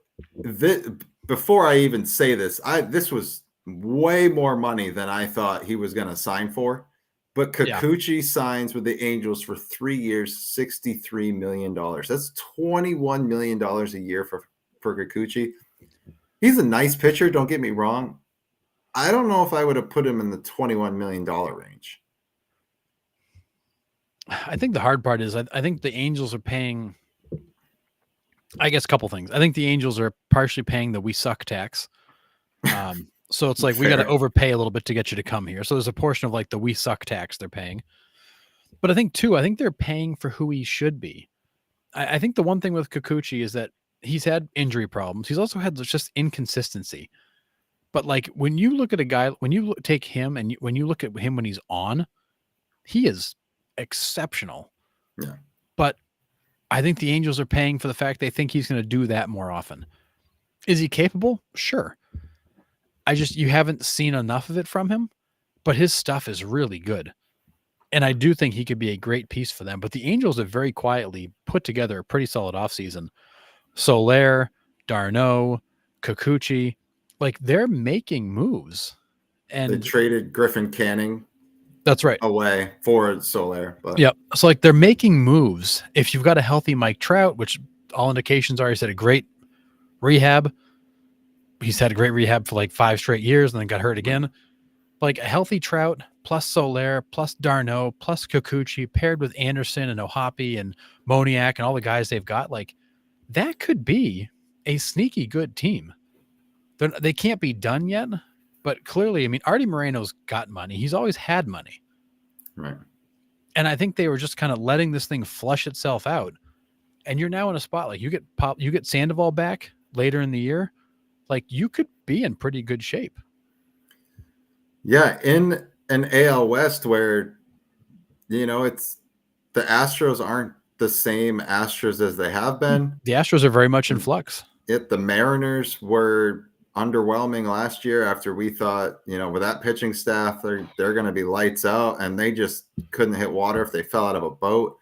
before I even say this, this was way more money than I thought he was going to sign for. But Kikuchi signs with the Angels for 3 years, $63 million. That's $21 million a year for Kikuchi. He's a nice pitcher, don't get me wrong. I don't know if I would have put him in the $21 million range. I think the hard part is I think the Angels are paying, I guess, a couple things. I think the Angels are partially paying the we suck tax. So it's like, we got to overpay a little bit to get you to come here. So there's a portion of like the we suck tax they're paying. But I think they're paying for who he should be. I think the one thing with Kikuchi is that he's had injury problems. He's also had just inconsistency. But like, when you look at a guy, when you take him and when you look at him when he's on, he is exceptional. Yeah. But I think the Angels are paying for the fact they think he's going to do that more often. Is he capable? Sure. You haven't seen enough of it from him, but his stuff is really good. And I do think he could be a great piece for them. But the Angels have very quietly put together a pretty solid offseason. Soler, d'Arnaud, Kikuchi, like, they're making moves. And they traded Griffin Canning. That's right. Away for Soler. But yeah. So like, they're making moves. If you've got a healthy Mike Trout, which all indications are he's had a great rehab. He's had a great rehab for like 5 straight years and then got hurt again. Like, a healthy Trout plus Soler plus d'Arnaud plus Kikuchi paired with Anderson and Ohapi and Moniak and all the guys they've got, like, that could be a sneaky good team. They can't be done yet, but clearly, I mean, Artie Moreno's got money. He's always had money. Right. And I think they were just kind of letting this thing flush itself out. And you're now in a spot like you get Sandoval back later in the year. Like, you could be in pretty good shape. Yeah, in an AL West where, it's the Astros aren't the same Astros as they have been. The Astros are very much in flux. The Mariners were underwhelming last year after we thought, with that pitching staff, they're going to be lights out, and they just couldn't hit water if they fell out of a boat.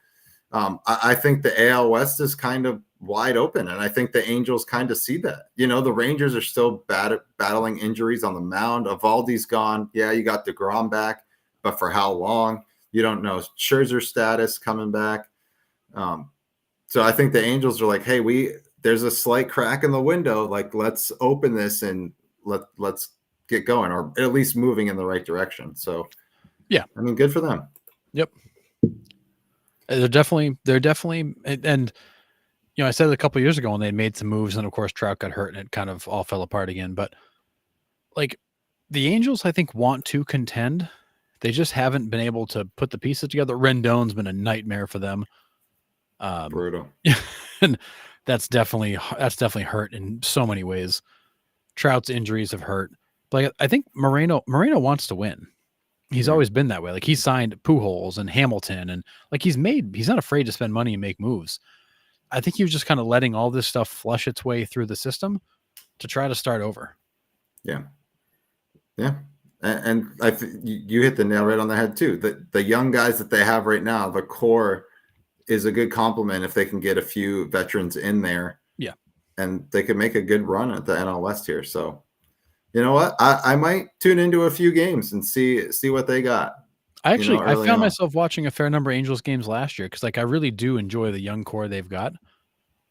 I think the AL West is kind of wide open. And I think the Angels kind of see that. You know, the Rangers are still battling injuries on the mound. Evaldi's gone. Yeah, you got DeGrom back, but for how long? You don't know Scherzer's status coming back. So I think the Angels are like, hey, there's a slight crack in the window. Like, let's open this and let's get going, or at least moving in the right direction. So, yeah, I mean, good for them. Yep. They're definitely, and you know, I said it a couple of years ago when they made some moves, and of course Trout got hurt and it kind of all fell apart again. But like the Angels, I think, want to contend. They just haven't been able to put the pieces together. Rendon's been a nightmare for them. Brutal. And that's definitely hurt in so many ways. Trout's injuries have hurt. Like I think Moreno wants to win. He's always been that way. Like he signed Pujols and Hamilton, and like he's not afraid to spend money and make moves. I think he was just kind of letting all this stuff flush its way through the system to try to start over. Yeah. Yeah. And I think you hit the nail right on the head too. The young guys that they have right now, the core is a good compliment if they can get a few veterans in there. Yeah. And they could make a good run at the NL West here. So, you know what? I might tune into a few games and see what they got. I found myself watching a fair number of Angels games last year because, like, I really do enjoy the young core they've got.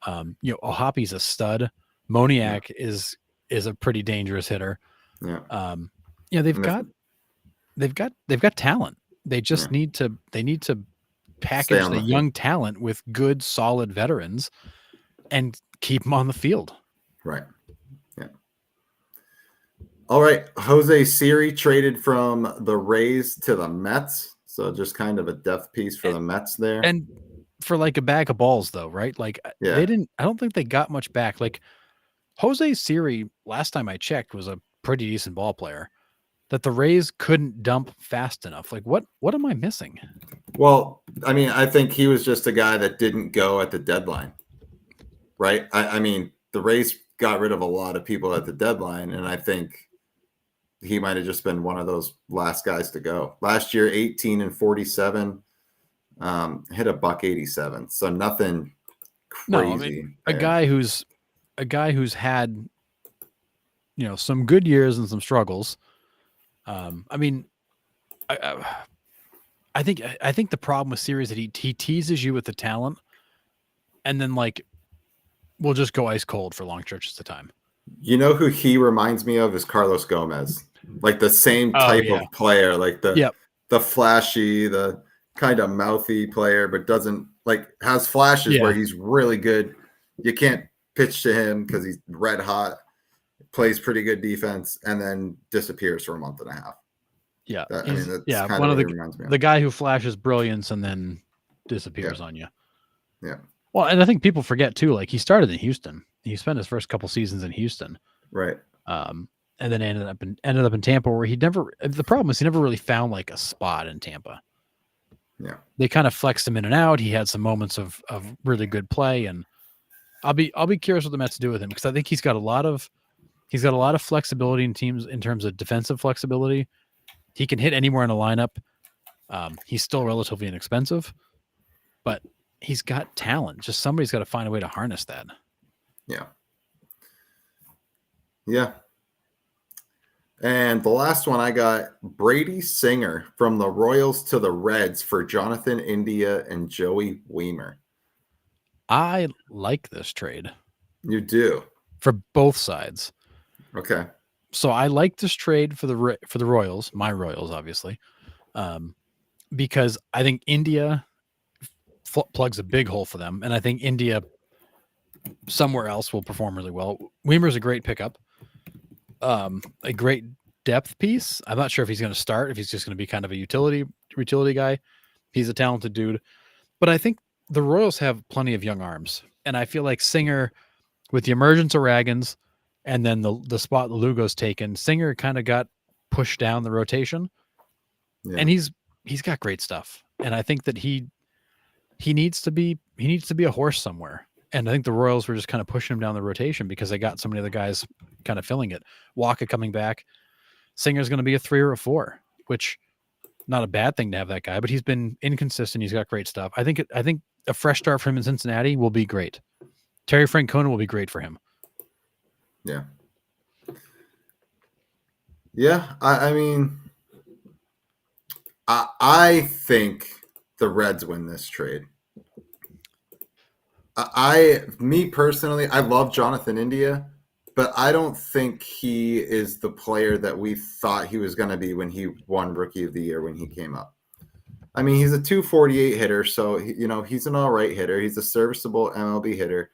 You know, Ohapi's a stud. Moniak is a pretty dangerous hitter. Yeah. You know, they've got talent. They just need to package the young talent with good, solid veterans and keep them on the field. Right. Yeah. All right. Jose Siri traded from the Rays to the Mets. So just kind of a depth piece for the Mets there. And for like a bag of balls though, right? Like I don't think they got much back. Like Jose Siri, last time I checked, was a pretty decent ball player that the Rays couldn't dump fast enough. Like what am I missing? Well, I mean, I think he was just a guy that didn't go at the deadline. Right. I mean, the Rays got rid of a lot of people at the deadline, and I think he might have just been one of those last guys to go. Last year, 18 and 47, hit a $187. So nothing crazy. No, I mean, a guy who's had, you know, some good years and some struggles. I mean, I think the problem with Siri is that he teases you with the talent, and then like we'll just go ice cold for long stretches of time. You know who he reminds me of is Carlos Gomez. Like the same type of player, like the flashy, the kind of mouthy player, but doesn't like has flashes where he's really good. You can't pitch to him because he's red hot, plays pretty good defense, and then disappears for a month and a half. Yeah. I mean, that's kind one of of reminds me of. The guy who flashes brilliance and then disappears on you. Yeah. Well, and I think people forget too, like he started in Houston. He spent his first couple seasons in Houston. Right. And then ended up in Tampa, where the problem is he never really found like a spot in Tampa. Yeah. They kind of flexed him in and out. He had some moments of really good play, and I'll be curious what the Mets do with him, because I think he's got a lot of flexibility in teams in terms of defensive flexibility. He can hit anywhere in a lineup. He's still relatively inexpensive, but he's got talent. Just somebody's got to find a way to harness that. Yeah. Yeah. And the last one I got, Brady Singer from the Royals to the Reds for Jonathan India and Joey Weimer. I like this trade. You do? For both sides. Okay. So I like this trade for the Royals, my Royals, obviously, because I think India plugs a big hole for them, and I think India somewhere else will perform really well. Weimer's a great pickup, a great depth piece. I'm not sure if he's going to start, if he's just going to be kind of a utility guy. He's a talented dude, but I think the Royals have plenty of young arms, and I feel like Singer, with the emergence of Ragans, and then the spot Lugo's taken, Singer kind of got pushed down the rotation, and he's got great stuff. And I think that he needs to be a horse somewhere. And I think the Royals were just kind of pushing him down the rotation because they got so many other guys kind of filling it. Waka coming back, Singer's going to be a 3 or a 4, which not a bad thing to have that guy, but he's been inconsistent. He's got great stuff. I think a fresh start for him in Cincinnati will be great. Terry Francona will be great for him. Yeah. Yeah. I mean, I think the Reds win this trade. Me personally, I love Jonathan India, but I don't think he is the player that we thought he was going to be when he won Rookie of the Year when he came up. I mean, he's a 248 hitter, so he's an all right hitter. He's a serviceable MLB hitter.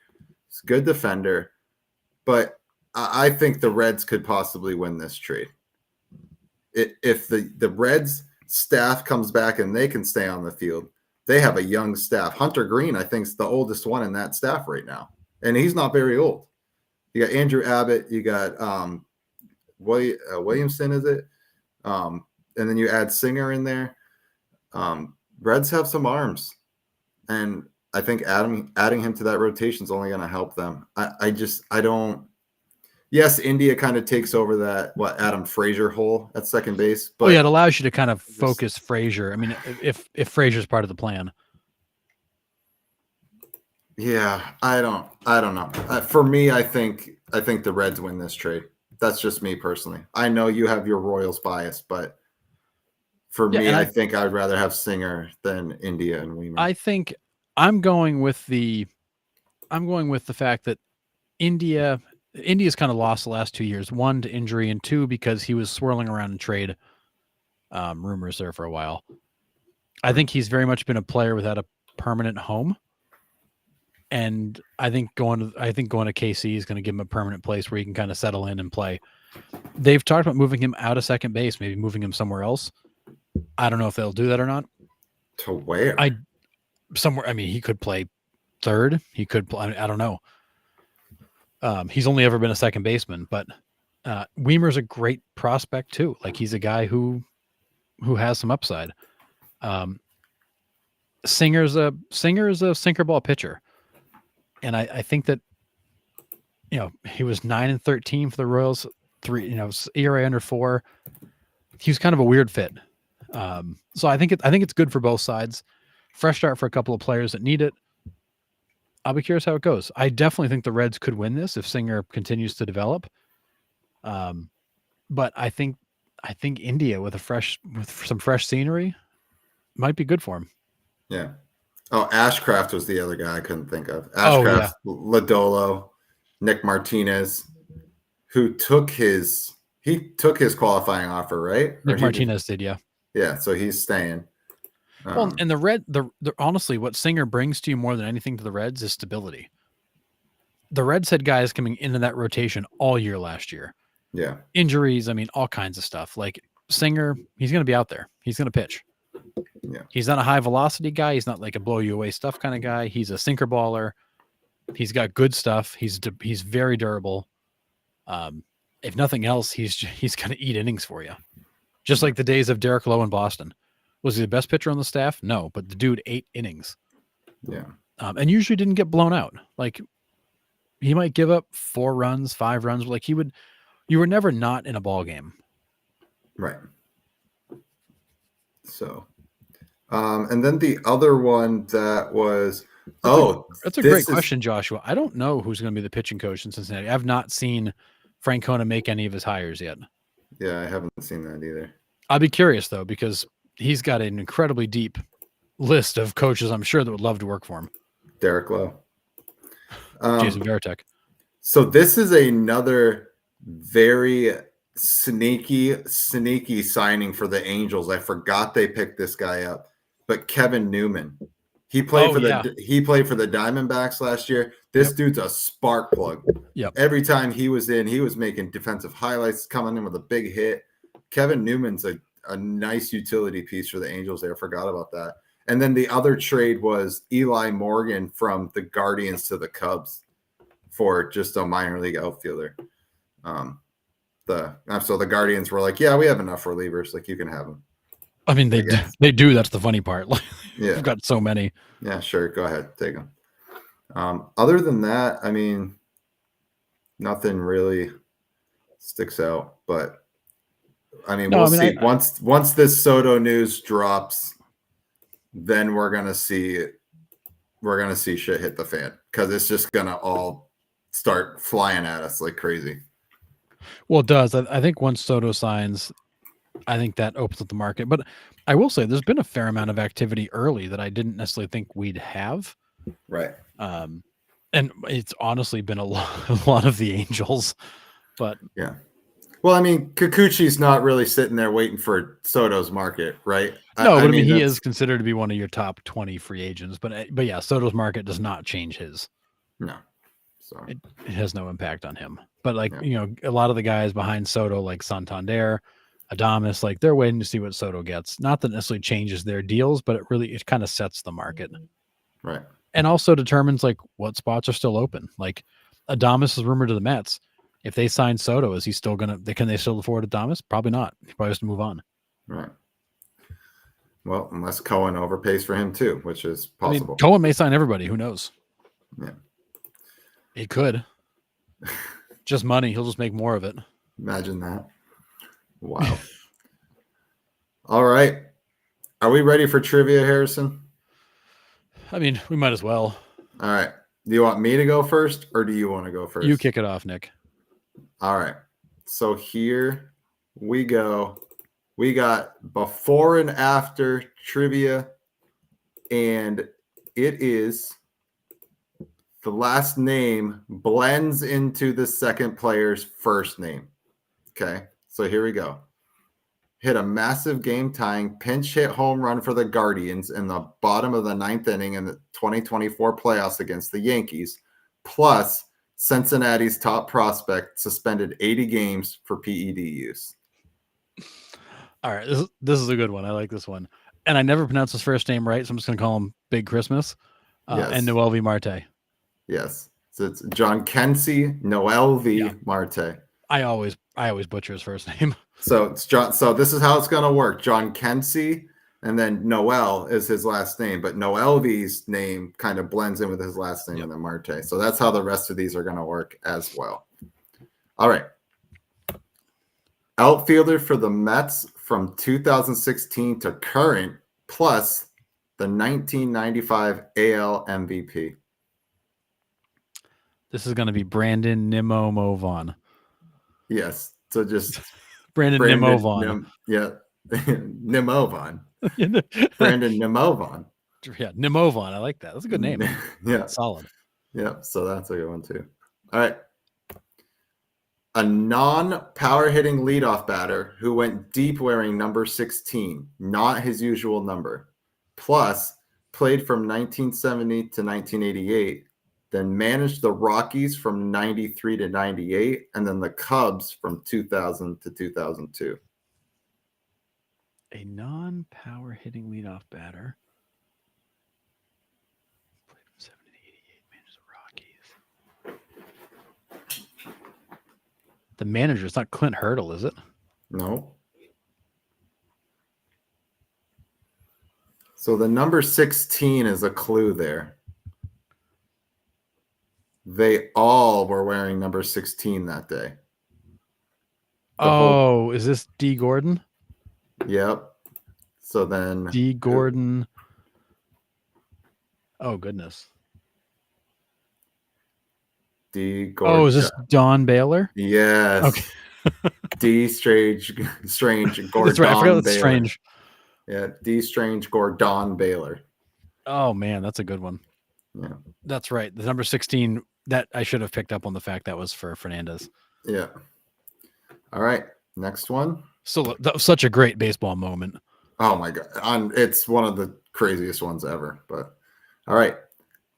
He's a good defender, but I think the Reds could possibly win this trade. If the Reds staff comes back and they can stay on the field, they have a young staff. Hunter Green, I think, is the oldest one in that staff right now, and he's not very old. You got Andrew Abbott, you got Williamson, is it? And then you add Singer in there. Reds have some arms, and I think adding him to that rotation is only going to help them. I don't. Yes, India kind of takes over that Adam Frazier hole at second base, but it allows you to kind of focus Frazier. I mean, if Frazier's part of the plan. Yeah, I don't know. For me, I think the Reds win this trade. That's just me personally. I know you have your Royals bias, but for me, I think I'd rather have Singer than India and Weimer. I think I'm going with the fact that India's kind of lost the last 2 years. 1 to injury, and 2 because he was swirling around in trade rumors there for a while. I think he's very much been a player without a permanent home. And I think going to KC is going to give him a permanent place where he can kind of settle in and play. They've talked about moving him out of second base, maybe moving him somewhere else. I don't know if they'll do that or not. To where? Somewhere. I mean, he could play third. He could play. I don't know. He's only ever been a second baseman, but Weimer's a great prospect too. Like, he's a guy who has some upside. Singer's a sinker ball pitcher. And I think that, he was 9-13 for the Royals, ERA under 4. He was kind of a weird fit. So I think it's good for both sides. Fresh start for a couple of players that need it. I'll be curious how it goes. I definitely think the Reds could win this if Singer continues to develop. But I think India with some fresh scenery might be good for him. Yeah. Oh, Ashcraft was the other guy I couldn't think of. Ashcraft, Lodolo, Nick Martinez, who took his qualifying offer, right? Nick Martinez did, yeah. Yeah, so he's staying. Well, and the honestly, what Singer brings to you more than anything to the Reds is stability. The Reds had guys coming into that rotation all year last year. Yeah. Injuries, I mean, all kinds of stuff. Like, Singer, he's going to be out there. He's going to pitch. Yeah. He's not a high velocity guy. He's not like a blow you away stuff kind of guy. He's a sinker baller. He's got good stuff. He's very durable. If nothing else, he's going to eat innings for you. Just like the days of Derek Lowe in Boston. Was he the best pitcher on the staff? No, but the dude ate innings. Yeah. And usually didn't get blown out. Like, he might give up 4 runs, 5 runs. Like, you were never not in a ball game. Right. So, and then the other one that was, that's a great question, Joshua. I don't know who's going to be the pitching coach in Cincinnati. I've not seen Francona make any of his hires yet. Yeah, I haven't seen that either. I'll be curious though, because he's got an incredibly deep list of coaches, I'm sure, that would love to work for him. Derek Lowe. Jason Varitek. So this is another very sneaky signing for the Angels. I forgot they picked this guy up, but Kevin Newman. He played for the Diamondbacks last year. This dude's a spark plug. Yep. Every time he was in, he was making defensive highlights, coming in with a big hit. Kevin Newman's a nice utility piece for the Angels there. I forgot about that. And then the other trade was Eli Morgan from the Guardians to the Cubs for just a minor league outfielder. So the Guardians were like, yeah, we have enough relievers. Like, you can have them. I mean, they do. That's the funny part. Like, yeah. We've got so many. Yeah, sure. Go ahead. Take them. Other than that, I mean, nothing really sticks out. But, I mean, we'll see. Once this Soto news drops, then we're going to see we're going to see shit hit the fan because it's just going to all start flying at us like crazy. Well, it does. I think once Soto signs, I think that opens up the market. But I will say there's been a fair amount of activity early that I didn't necessarily think we'd have. Right. And it's honestly been a lot of the Angels. But yeah. Well, I mean, Kikuchi's not really sitting there waiting for Soto's market, right? no, I but I mean, mean, he that's, is considered to be one of your top 20 free agents. But yeah, Soto's market does not change his. no. So It has no impact on him. But like, yeah. a lot of the guys behind Soto, like Santander, Adames, like they're waiting to see what Soto gets. Not that necessarily changes their deals, but it kind of sets the market. Right. And also determines like what spots are still open. Like Adames is rumored to the Mets. If they sign Soto, is he still can they still afford Adames? Probably not. He probably has to move on. Right. Well, unless Cohen overpays for him too, which is possible. I mean, Cohen may sign everybody. Who knows? Yeah. He could. Just money. He'll just make more of it. Imagine that. Wow. All right. Are we ready for trivia, Harrison? I mean, we might as well. All right. Do you want me to go first or do you want to go first? You kick it off, Nick. All right. So here we go. We got before and after trivia, and it is the last name blends into the second player's first name. Okay. So here we go. Hit a massive game-tying pinch hit home run for the Guardians in the bottom of the ninth inning in the 2024 playoffs against the Yankees, plus Cincinnati's top prospect suspended 80 games for PED use. All right, this is a good one. I like this one. And I never pronounce his first name right, so I'm just going to call him Big Christmas. Yes. And Noel V. Marte. Yes. So it's John Kensey, Noel V. Marte. I always butcher his first name. So it's John. So this is how it's going to work. John Kensey, and then Noel is his last name, but Noel V's name kind of blends in with his last name and then Marte. So that's how the rest of these are going to work as well. All right. Outfielder for the Mets from 2016 to current, plus the 1995 AL MVP. This is going to be Brandon Nimmo-Vaughn. Yes. So just Brandon Nimmo-Vaughn. Nimmo-Vaughn. Brandon Nimmo-Vaughn. Yeah, Nimmo-Vaughn. I like that. That's a good name. Yeah. Solid. Yeah. So that's a good one too. All right. A non-power hitting leadoff batter who went deep wearing number 16, not his usual number, plus played from 1970 to 1988, then managed the Rockies from 93 to 98, and then the Cubs from 2000 to 2002. A non-power hitting leadoff batter. Played from 70 to 88, managed the Rockies. The manager, it's not Clint Hurdle, is it? No. So the number 16 is a clue there. They all were wearing number 16 that day. Is this D. Gordon? Yep. So then D. Gordon. Oh, goodness. D. Gordon. Oh, is this Don Baylor? Yes. Okay. D. Strange Gordon. That's right. I forgot that's Strange. Yeah, D. Strange Gordon Baylor. Oh man, that's a good one. Yeah, that's right. The number 16 that I should have picked up on the fact that was for Fernandez. Yeah. All right, next one. So that was such a great baseball moment. Oh my god, it's one of the craziest ones ever. But all right,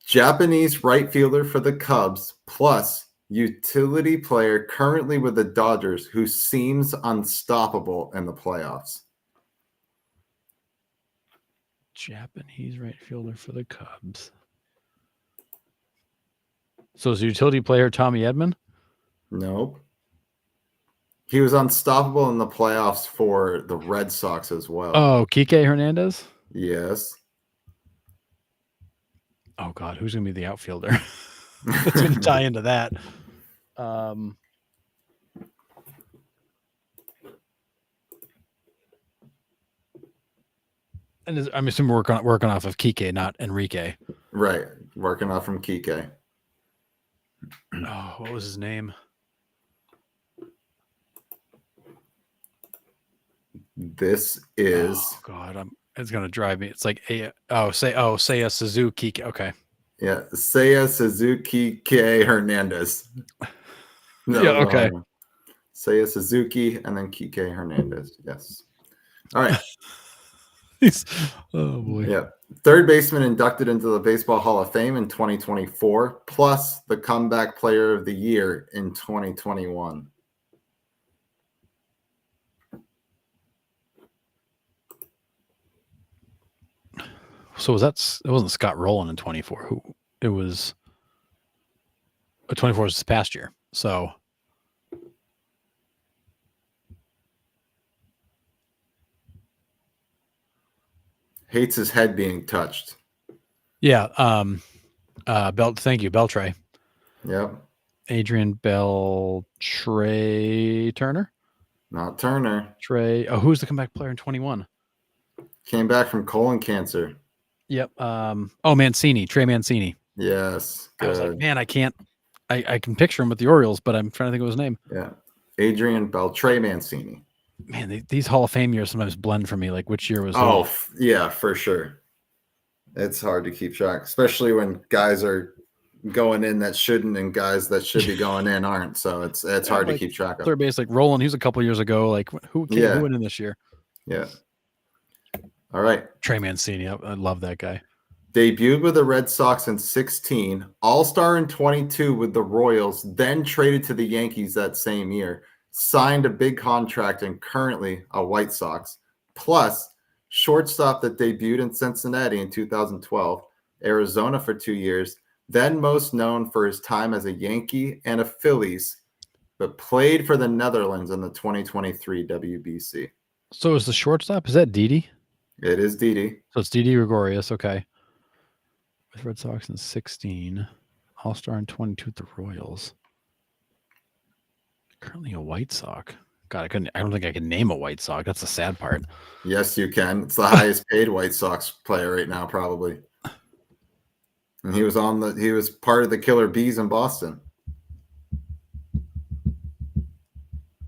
Japanese right fielder for the Cubs, plus utility player currently with the Dodgers who seems unstoppable in the playoffs. Japanese right fielder for the Cubs. So is utility player Tommy Edman? Nope. He was unstoppable in the playoffs for the Red Sox as well. Oh, Kike Hernandez? Yes. Oh God, who's gonna be the outfielder? That's gonna tie into that. And I'm assuming working off of Kike, not Enrique. Right. Working off from Kike. Oh, what was his name? This is. Oh God, it's gonna drive me. It's like say a Suzuki. Okay. Yeah. Seiya Suzuki K. Hernandez. That Yeah. was the Okay. hard one. Seiya Suzuki and then Kike Hernandez. Yes. All right. Oh boy. Yeah. Third baseman inducted into the Baseball Hall of Fame in 2024, plus the Comeback Player of the Year in 2021. So it wasn't Scott Rowland in 24. Who it was? 24 was this past year. So Hates his head being touched. yeah. Thank you, Beltray. Yep. Adrian Beltray Turner. Not Turner. Trey. Oh, who's the comeback player in 21? Came back from colon cancer. Yep. Mancini. Trey Mancini. Yes. Good. I was like, man, I can't. I can picture him with the Orioles, but I'm trying to think of his name. Yeah. Adrian Beltre Mancini. Man, these Hall of Fame years sometimes blend for me. Like which year was? Oh, yeah, for sure. It's hard to keep track, especially when guys are going in that shouldn't and guys that should be going in aren't. So it's hard to keep track of. Third base, like Roland, he was a couple years ago. Like who went in this year? Yeah. All right. Trey Mancini. I love that guy. Debuted with the Red Sox in 16, All-Star in 22 with the Royals, then traded to the Yankees that same year, signed a big contract and currently a White Sox, plus shortstop that debuted in Cincinnati in 2012, Arizona for 2 years, then most known for his time as a Yankee and a Phillies, but played for the Netherlands in the 2023 WBC. So is the shortstop, is that Didi? It is Didi. So it's Didi Gregorius, okay. With Red Sox in 16, All-Star in 22 with the Royals. Currently a White Sox. God, I don't think I can name a White Sox. That's the sad part. Yes, you can. It's the highest paid White Sox player right now, probably. And he was part of the Killer Bees in Boston.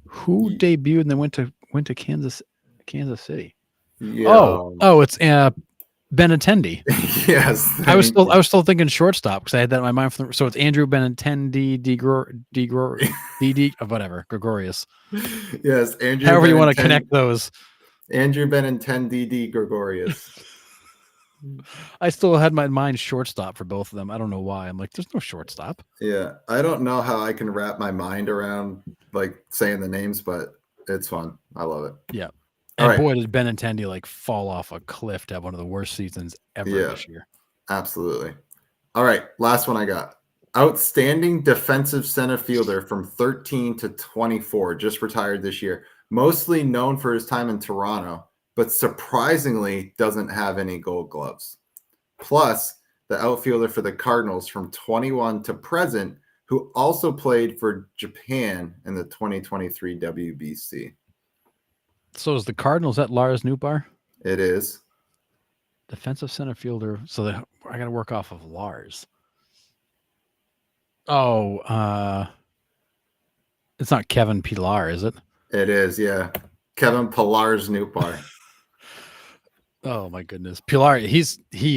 Who debuted and then went to Kansas City? Yeah. It's Benintendi. Yes. I was still thinking shortstop because I had that in my mind. So it's Andrew Benintendi, whatever, Gregorius. Yes, Andrew. However you want to connect those. Andrew Benintendi Gregorius. I still had my mind shortstop for both of them. I don't know why. I'm like, there's no shortstop. Yeah, I don't know how I can wrap my mind around like saying the names, but it's fun. I love it. Yeah. And boy, did Benintendi like fall off a cliff to have one of the worst seasons ever this year. Absolutely. All right, last one I got. Outstanding defensive center fielder from 13 to 24, just retired this year. Mostly known for his time in Toronto, but surprisingly doesn't have any Gold Gloves. Plus, the outfielder for the Cardinals from 21 to present, who also played for Japan in the 2023 WBC. So is the Cardinals at Lars Nootbaar? It is. Defensive center fielder. So I got to work off of Lars. Oh, it's not Kevin Pillar, is it? It is, yeah. Kevin Pillar's Nootbaar. Oh my goodness. Pilar, he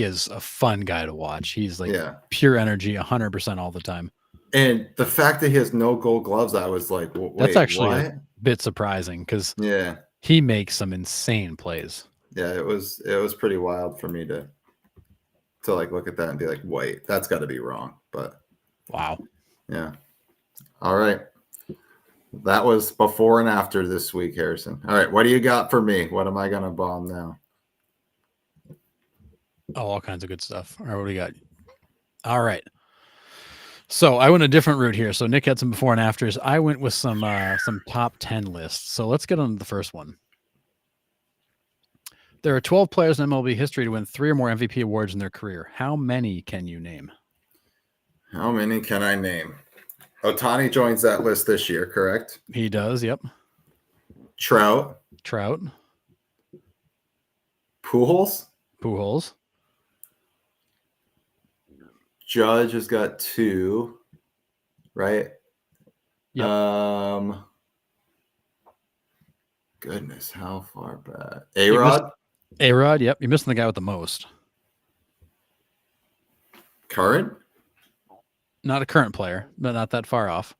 is a fun guy to watch. He's like pure energy 100% all the time. And the fact that he has no Gold Gloves, I was like, wait, that's actually what? a bit surprising because he makes some insane plays. Yeah, it was pretty wild for me to like look at that and be like, wait, that's got to be wrong. But wow. Yeah. All right. That was before and after this week, Harrison. All right, what do you got for me? What am I gonna bomb now? Oh, all kinds of good stuff. All right, what do you got? All right. So I went a different route here. So Nick had some before and afters. I went with some top 10 lists. So let's get on to the first one. There are 12 players in MLB history to win 3 or more MVP awards in their career. How many can you name? How many can I name? Ohtani joins that list this year, correct? He does, yep. Trout. Pujols. Pujols. Judge has got 2, right? Yep. Goodness, how far back? A-Rod? A-Rod, yep. You're missing the guy with the most. Current? Not a current player, but not that far off.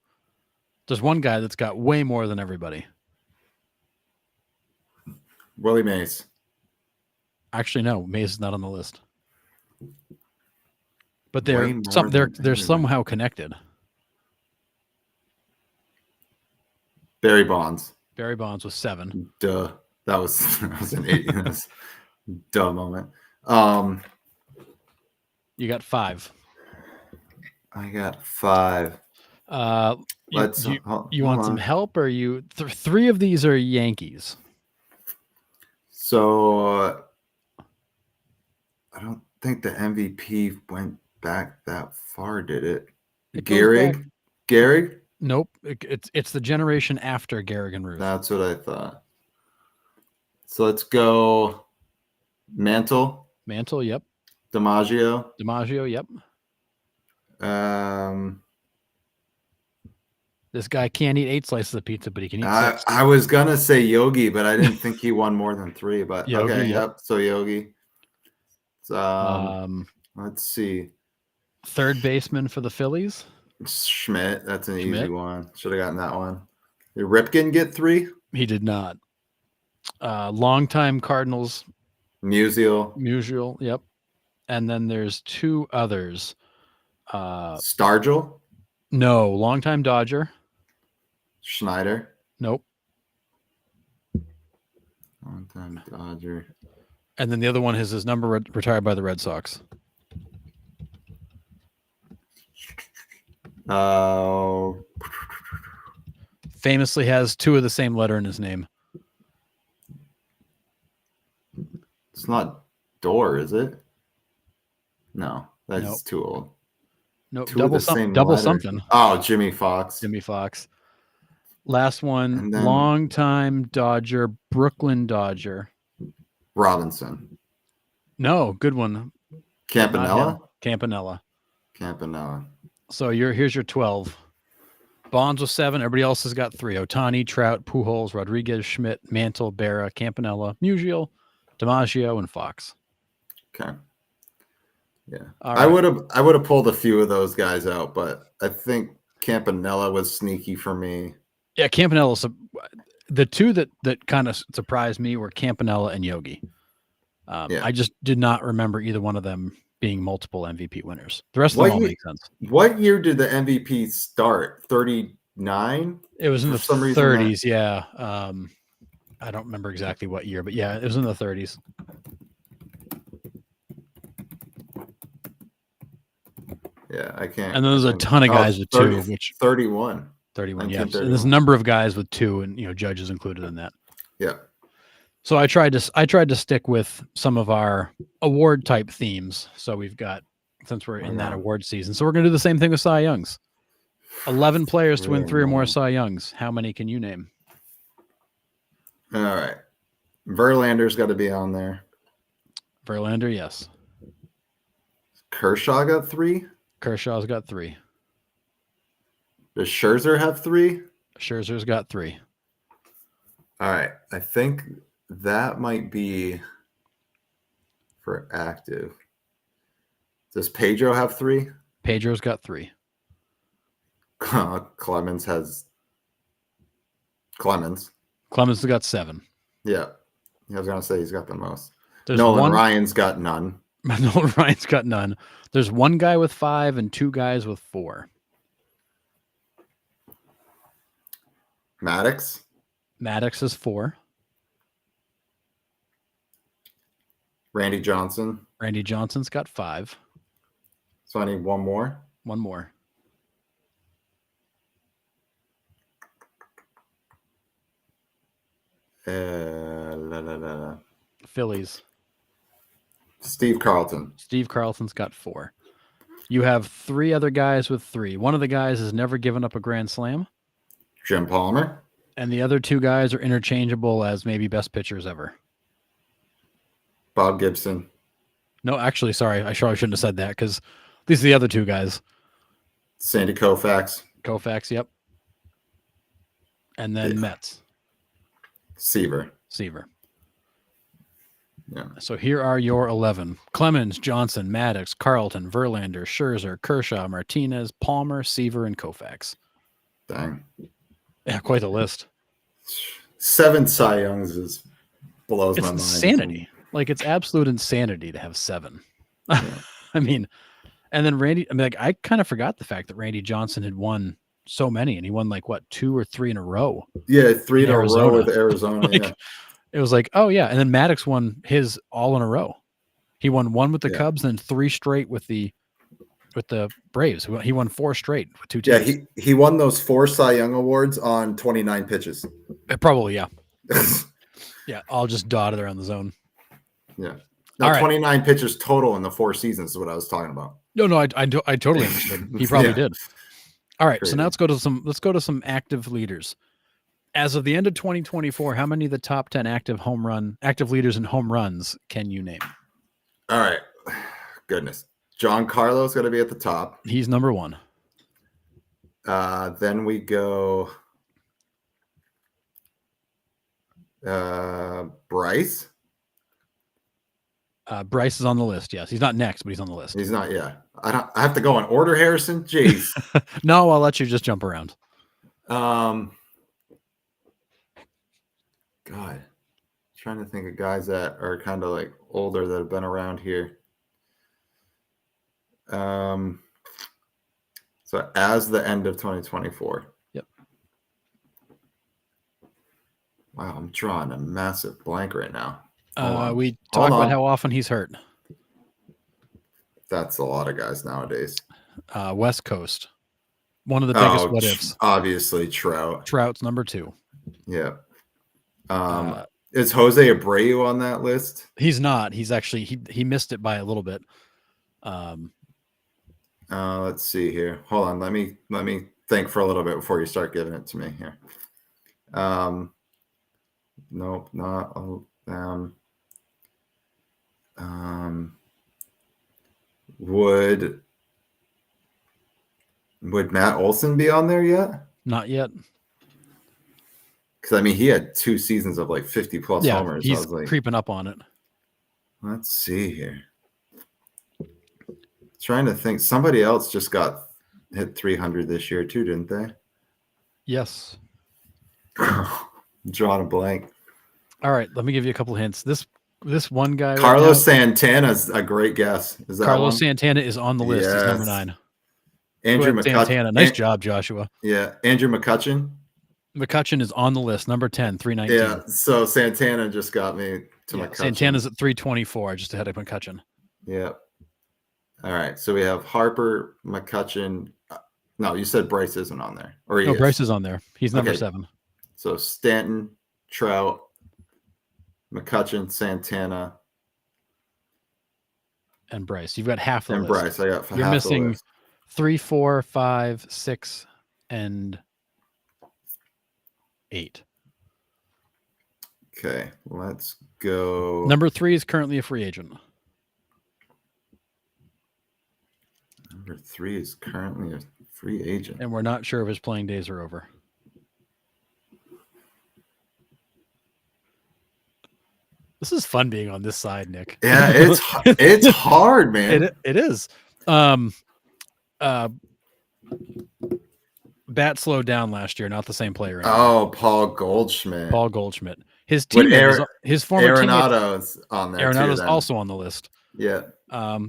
There's one guy that's got way more than everybody. Willie Mays. Actually, no. Mays is not on the list. But Way more they're somehow connected. Barry Bonds. Barry Bonds was 7. Duh. That was an 8. Duh moment. You got 5. I got 5. You want some help, or you? 3 of these are Yankees. So I don't think the MVP went back that far, did it? Gehrig? Nope. It's the generation after Gehrig and Ruth. That's what I thought. So let's go Mantle. Mantle, yep. DiMaggio, yep. This guy can't eat 8 slices of pizza, but he can eat 6. I was gonna say Yogi, but I didn't think he won more than 3. But Yogi, okay, yep. So Yogi. Let's see. Third baseman for the Phillies. Schmidt. That's an easy one. Should have gotten that one. Did Ripken get 3? He did not. Longtime Cardinals. Musial. Yep. And then there's 2 others. Stargell? No. Longtime Dodger. Schneider? Nope. Longtime Dodger. And then the other one is his number retired by the Red Sox. Famously has 2 of the same letter in his name. It's not Door, is it? No, that's too old. No, double something. Oh, Jimmy Fox. Last one, longtime Dodger, Brooklyn Dodger. Robinson. No, good one. Campanella. So here's your 12. Bonds with 7. Everybody else has got 3. Ohtani, Trout, Pujols, Rodriguez, Schmidt, Mantle, Berra, Campanella, Musial, DiMaggio, and Fox. Okay. Yeah. Right. I would have pulled a few of those guys out, but I think Campanella was sneaky for me. Yeah, Campanella. The 2 that kind of surprised me were Campanella and Yogi. I just did not remember either one of them being multiple MVP winners. The rest of them all make sense. What year did the MVP start? 39? It was in the 30s, yeah. I don't remember exactly what year, but yeah, it was in the 30s. Yeah, I can't. And then there's a ton of guys with 2, which 31. 31, yeah. And there's a number of guys with 2, and judges included in that. Yeah. So I tried to stick with some of our award type themes. So we've got, since we're in that award season, so we're going to do the same thing with Cy Youngs. 11 players to win 3 or more Cy Youngs. How many can you name? All right. Verlander's got to be on there. Verlander, yes. Kershaw got 3? Kershaw's got 3. Does Scherzer have 3? Scherzer's got 3. All right. I think that might be for active. Does Pedro have 3? Pedro's got 3. Clemens has Clemens has got 7. Yeah. I was going to say he's got the most. There's Nolan Ryan's got none. Nolan Ryan's got none. There's 1 guy with 5 and 2 guys with 4. Maddox is 4. Randy Johnson's got 5. So I need 1 more. 1 more. Phillies. Steve Carlton's got 4. You have 3 other guys with 3. One of the guys has never given up a grand slam. Jim Palmer. And the other 2 guys are interchangeable as maybe best pitchers ever. Bob Gibson. No, actually, sorry. I shouldn't have said that because these are the other two guys. Sandy Koufax. Koufax, yep. And then Mets. Seaver. Yeah. So here are your 11. Clemens, Johnson, Maddox, Carlton, Verlander, Scherzer, Kershaw, Martinez, Palmer, Seaver, and Koufax. Dang. Yeah, quite a list. 7 Cy Youngs blows my mind. It's insanity. Like, it's absolute insanity to have 7. Yeah. I mean, and then I kind of forgot the fact that Randy Johnson had won so many, and he won 2 or 3 in a row. Yeah, 3 in a row with Arizona. Yeah. It was like, oh yeah, and then Maddox won his all in a row. He won 1 with the Cubs, and then 3 straight with the Braves. He won 4 straight with 2 teams. Yeah, he won those 4 Cy Young awards on 29 pitches. Probably, yeah. Yeah, all just dotted around the zone. Yeah. Now, 29 pitches total in the 4 seasons is what I was talking about. No, I totally understood. He probably did. All right, so now let's go to some active leaders. As of the end of 2024, how many of the top 10 active leaders in home runs can you name? All right. Goodness. Giancarlo's going to be at the top. He's number 1. Then we go Bryce. Bryce is on the list. Yes, he's not next, but he's on the list. He's not. Yeah, I have to go in order. Harrison, jeez. No, I'll let you just jump around. God, trying to think of guys that are kind of like older that have been around here. So as the end of 2024. Yep. Wow, I'm drawing a massive blank right now. We talk about how often he's hurt. That's a lot of guys nowadays. West Coast. One of the biggest what ifs. Obviously, Trout. Trout's number 2. Yeah. Is Jose Abreu on that list? He's not. He's actually he missed it by a little bit. Let's see here. Hold on. Let me think for a little bit before you start giving it to me here. Nope, not all them. Would Matt Olson be on there yet? Not yet. Because I mean, he had 2 seasons of 50 plus homers. He's creeping up on it. Let's see here. Trying to think. Somebody else just hit 300 this year too, didn't they? Yes. Drawing a blank. All right, let me give you a couple hints. This one guy. Carlos Santana's a great guess. Is that Carlos Santana is on the list. Yes. He's number 9. Andrew McCutchen. Nice job, Joshua. Yeah, Andrew McCutchen. McCutchen is on the list, number 10, 319. Yeah, so Santana just got me to McCutchen. Santana's at 324, just ahead of McCutchen. Yeah. All right, so we have Harper, McCutchen. No, you said Bryce isn't on there. Bryce is on there. He's number 7. So Stanton, Trout, McCutchen, Santana, and Bryce. You've got half the list. And Bryce, I got half. You're missing 3, 4, 5, 6, and 8. Okay, let's go. Number 3 is currently a free agent. Number 3 is currently a free agent. And we're not sure if his playing days are over. This is fun being on this side, Nick. Yeah, it's hard, man. It is. Bat slowed down last year, not the same player anymore. Oh, Paul Goldschmidt. His teammate, his former Arenado's on there. Arenado's also on the list. Yeah.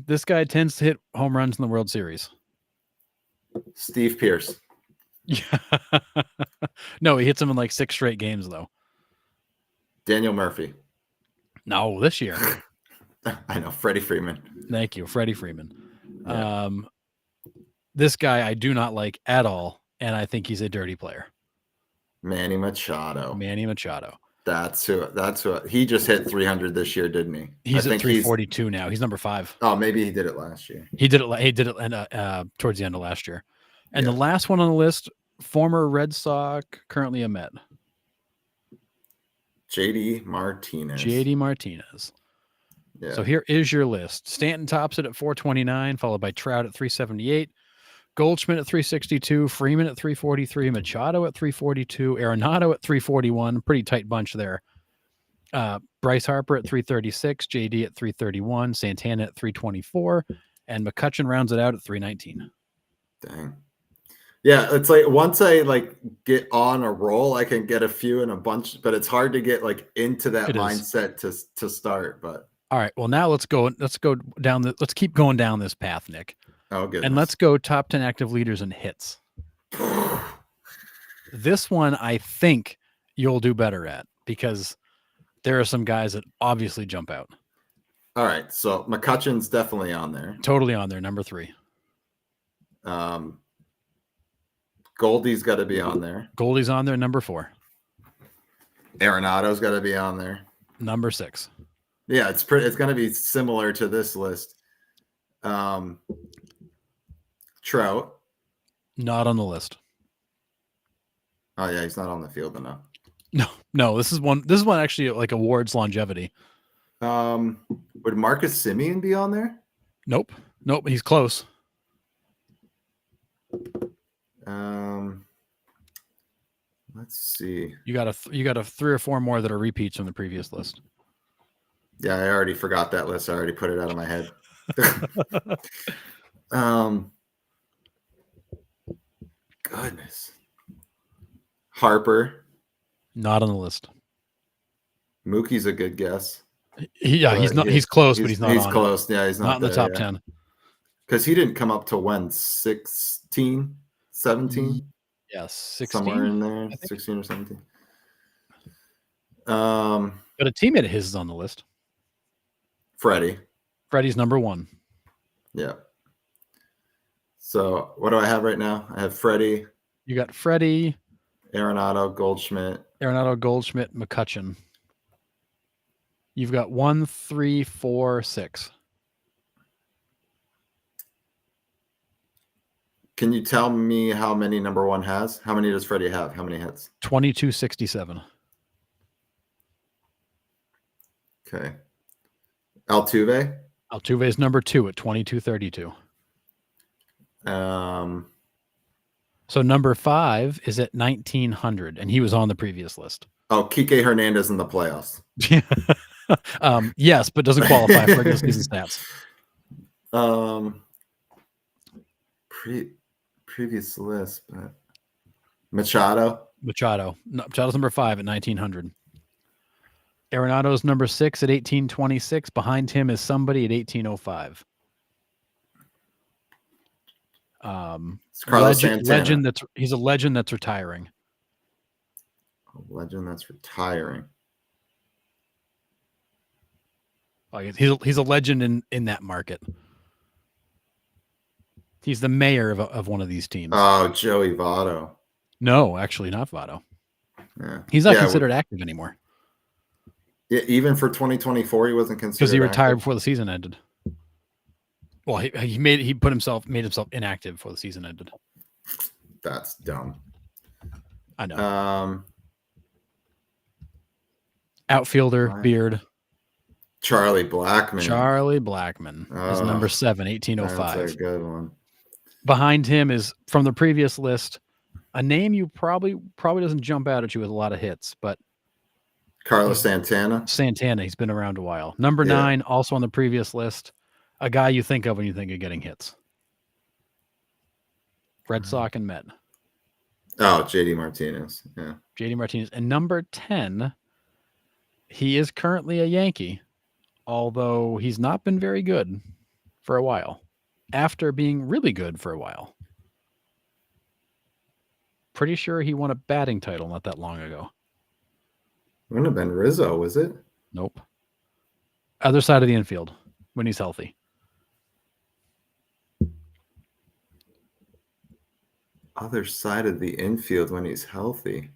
This guy tends to hit home runs in the World Series. Steve Pearce. Yeah. No, he hits them in 6 straight games though. Daniel Murphy. No, this year. I know, Freddie Freeman. Thank you, Freddie Freeman. Yeah. This guy I do not like at all, and I think he's a dirty player. Manny Machado. That's who. He just hit 300 this year, didn't he? He's at 342 now. He's number 5. Oh, maybe he did it last year. He did it towards the end of last year. And the last one on the list, former Red Sox, currently a Met. JD Martinez. Yeah. So here is your list. Stanton tops it at 429, followed by Trout at 378, Goldschmidt at 362, Freeman at 343, Machado at 342, Arenado at 341. Pretty tight bunch there. Bryce Harper at 336, JD at 331, Santana at 324, and McCutchen rounds it out at 319. Dang. Yeah, it's like once I like get on a roll, I can get a few in a bunch, but it's hard to get like into that mindset to start. But all right, well now let's go down let's keep going down this path, Nick. oh goodness. And let's go top 10 active leaders in hits. This one I think you'll do better at because there are some guys that obviously jump out. All right, so McCutchen's definitely on there. Totally on there, number 3. Goldie's got to be on there. Goldie's on there, number 4. Arenado's got to be on there, number 6. Yeah, it's going to be similar to this list. Trout, not on the list. Oh yeah, he's not on the field enough. No. This is one actually like awards longevity. Would Marcus Semien be on there? Nope. He's close. Let's see. You got a 3 or 4 more that are repeats from the previous list. Yeah, I already forgot that list. I already put it out of my head. Goodness. Harper. Not on the list. Mookie's a good guess. He's not. He's close, but he's not. He's close. Yeah, he's not in the top 10. Because he didn't come up to when 16, 17. Yes, 16. Somewhere in there, 16 or 17. But a teammate of his is on the list. Freddie's number 1. Yeah. So what do I have right now? I have Freddie. You got Freddie, Arenado, Goldschmidt, McCutchen. You've got 1, 3, 4, 6. Can you tell me how many number 1 has? How many does Freddie have? How many hits? 2267. Okay. Altuve? Altuve is number 2 at 2232. So number 5 is at 1900, and he was on the previous list. Oh, Kike Hernandez in the playoffs. Yes, but doesn't qualify for regular season stats. Previous list, but Machado's number 5 at 1900. Arenado's number 6 at 1826. Behind him is somebody at 1805. Carlos Santana. He's a legend that's retiring. A legend that's retiring. Oh, he's a legend in that market. He's the mayor of one of these teams. Oh, Joey Votto. No, actually not Votto. Yeah. He's not considered active anymore. Yeah, even for 2024, he wasn't considered because he retired before the season ended. Well, he made himself inactive before the season ended. That's dumb. I know. Outfielder, beard. Charlie Blackmon is number 7, 1805. That's a good one. Behind him is, from the previous list, a name you probably doesn't jump out at you with a lot of hits, but Carlos Santana. He's been around a while. Number 9, also on the previous list, a guy you think of when you think of getting hits. Red Sox and Met. Oh, JD Martinez. Yeah. JD Martinez. And number 10, he is currently a Yankee, although he's not been very good for a while, after being really good for a while. Pretty sure he won a batting title not that long ago. Wouldn't have been Rizzo, was it? Nope. Other side of the infield when he's healthy. Other side of the infield when he's healthy.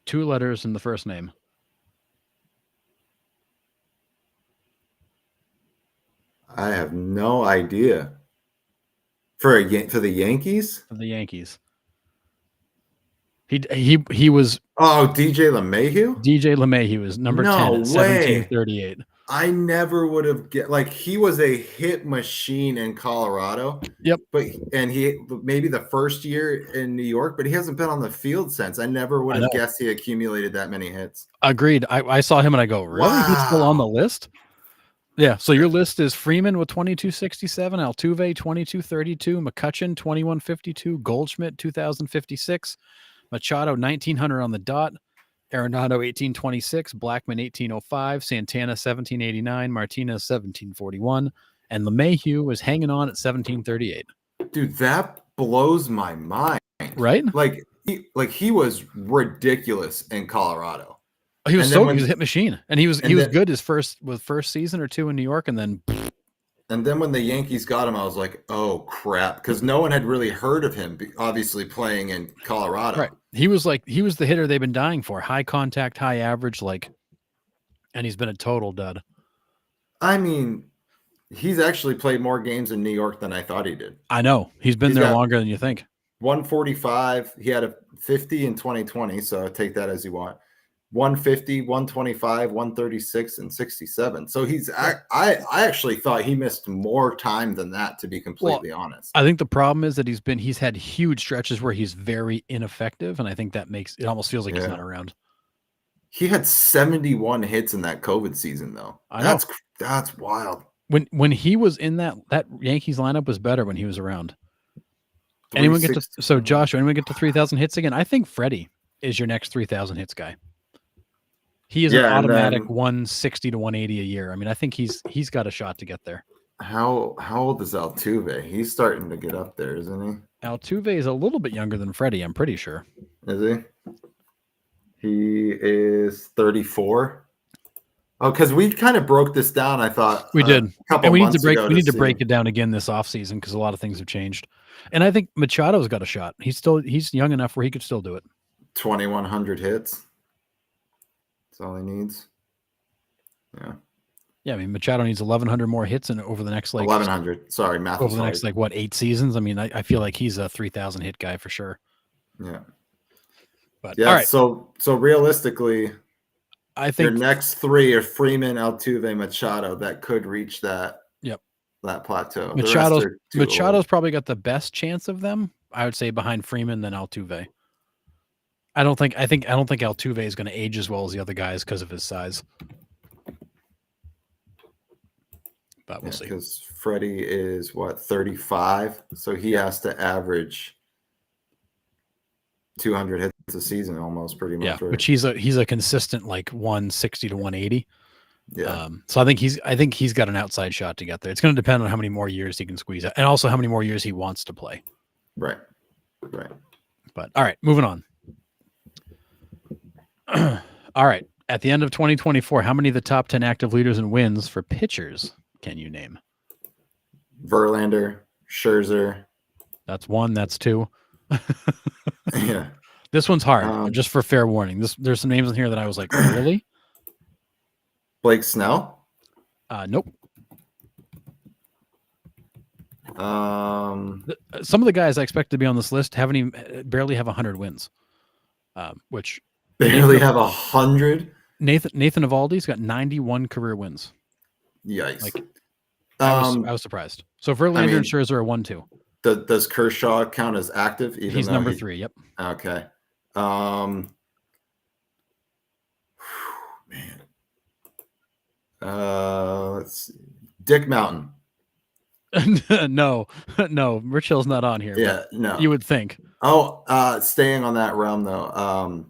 2 letters in the first name. I have no idea. For the Yankees? For the Yankees. He was Oh, DJ LeMahieu? DJ LeMahieu was number 10 No at way. 1738. I never would have like he was a hit machine in Colorado. Yep. And he maybe the first year in New York, but he hasn't been on the field since. I never would have guessed he accumulated that many hits. Agreed. I saw him and I go, really? Wow. He's still on the list? Yeah. So your list is Freeman with 2267, Altuve 2232, McCutcheon 2152, Goldschmidt 2056, Machado 1900 on the dot, Arenado 1826, Blackman 1805, Santana 1789, Martinez 1741, and LeMahieu was hanging on at 1738. Dude, that blows my mind. Right? Like he was ridiculous in Colorado. He was he was a hit machine, and he was good his first season or two in New York, and then when the Yankees got him, I was like, oh crap, because no one had really heard of him, obviously playing in Colorado. Right, he was the hitter they've been dying for, high contact, high average, and he's been a total dud. I mean, he's actually played more games in New York than I thought he did. I know he's been there longer than you think. 145. He had a 50 in 2020, so take that as you want. 150, 125, 136, and 67. So I actually thought he missed more time than that, to be completely honest. I think the problem is that he's had huge stretches where he's very ineffective, and I think that makes it almost feels like he's not around. He had 71 hits in that COVID season, though. That's wild. When he was in that Yankees lineup was better when he was around. Anyone get to Josh? Anyone get to 3,000 hits again? I think Freddie is your next 3,000 hits guy. He is an automatic 160 to 180 a year. I mean, I think he's got a shot to get there. How old is Altuve? He's starting to get up there, isn't he? Altuve is a little bit younger than Freddie, I'm pretty sure. Is he? He is 34. Oh, because we kind of broke this down. I thought we did. And we need to break it down again this offseason because a lot of things have changed. And I think Machado's got a shot. He's young enough where he could still do it. 2,100 hits. That's all he needs. Yeah. Yeah, I mean Machado needs 1,100 more hits over the next 1,100. Sorry, math. Over the next 8 seasons. I mean, I feel like he's a 3,000 hit guy for sure. Yeah. But yeah. All right. So realistically, I think your next three are Freeman, Altuve, Machado that could reach that. Yep. That plateau. Machado's probably got the best chance of them. I would say behind Freeman than Altuve. I don't think Altuve is going to age as well as the other guys because of his size. But we'll see. Because Freddie is 35, so he has to average 200 hits a season almost, pretty much. Yeah, right? Which he's a consistent 160 to 180. Yeah. So I think he's got an outside shot to get there. It's going to depend on how many more years he can squeeze out, and also how many more years he wants to play. Right. But all right, moving on. All right. At the end of 2024, how many of the top 10 active leaders in wins for pitchers can you name? Verlander, Scherzer. That's one. That's two. Yeah. This one's hard. Just for fair warning. There's some names in here that I was like, really? Blake Snell? Nope. Some of the guys I expect to be on this list barely have 100 wins. Which barely have 100. Nathan Eovaldi's got 91 career wins. Yikes! I was surprised. So Verlander and Scherzer are 1-2. Does Kershaw count as active? He's number 3. Yep. Okay. Man. Let's see. Dick Mountain. No. Rich Hill's not on here. Yeah, no. You would think. Oh, staying on that realm though.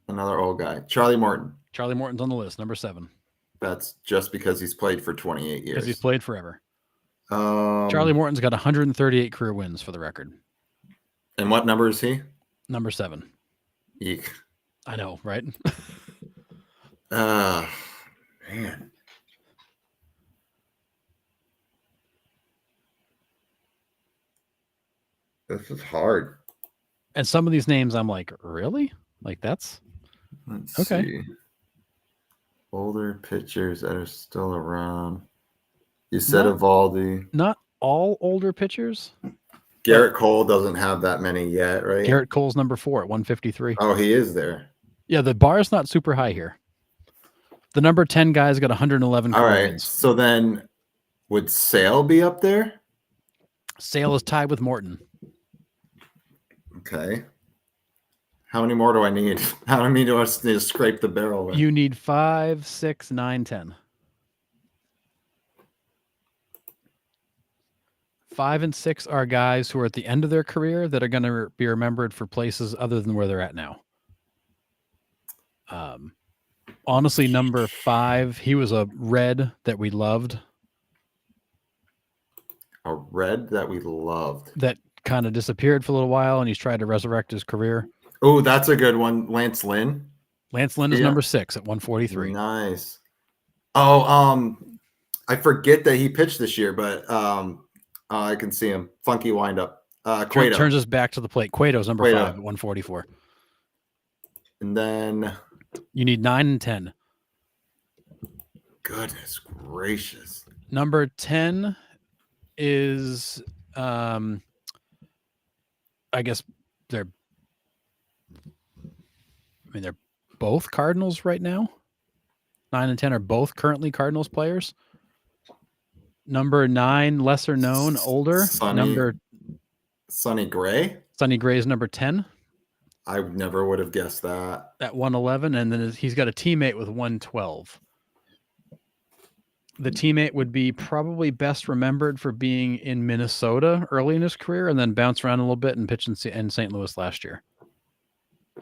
Another old guy, Charlie Morton. Charlie Morton's on the list, number 7. That's just because he's played for 28 years. Because he's played forever. Charlie Morton's got 138 career wins for the record. And what number is he? Number 7. Eek. I know, right? Man. This is hard. And some of these names I'm like, really? That's Let's okay. See. Older pitchers that are still around. You said Eovaldi. Not all older pitchers. Garrett Cole doesn't have that many yet, right? Garrett Cole's number 4 at 153. Oh, he is there. Yeah, the bar is not super high here. The number 10 guy's got 111 All career right. wins. So then would Sale be up there? Sale is tied with Morton. Okay. How many more do I need? How many do I need to scrape the barrel with? You need 5, 6, 9, 10. 5 and 6 are guys who are at the end of their career that are going to be remembered for places other than where they're at now. Honestly, number 5, he was a Red that we loved. A Red that we loved. That kind of disappeared for a little while, and he's tried to resurrect his career. Oh, that's a good one. Lance Lynn. Lance Lynn is number 6 at 143. Nice. Oh, I forget that he pitched this year, but I can see him. Funky windup. Cueto. Turns us back to the plate. Cueto's number 5 at 144. And then you need 9 and 10. Goodness gracious. Number 10 is I guess they're both Cardinals right now. 9 and 10 are both currently Cardinals players. Number 9, lesser known, older. Sonny Gray. Sonny Gray is number 10. I never would have guessed that. At 111, and then he's got a teammate with 112. The teammate would be probably best remembered for being in Minnesota early in his career and then bounce around a little bit and pitch in St. Louis last year.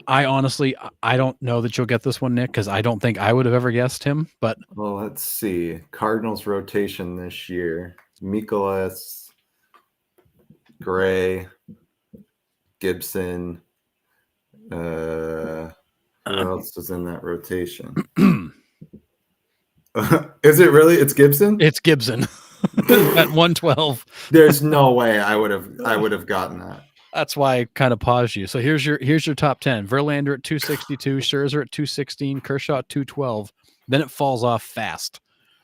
I don't know that you'll get this one, Nick, because I don't think I would have ever guessed him. But well, let's see. Cardinals rotation this year: Mikolas, Gray, Gibson. Who else is in that rotation? Is it really? It's Gibson? It's Gibson at 112. There's no way I would have gotten that. That's why I kind of paused you. So here's your top 10. Verlander at 262, Scherzer at 216, Kershaw at 212. Then it falls off fast.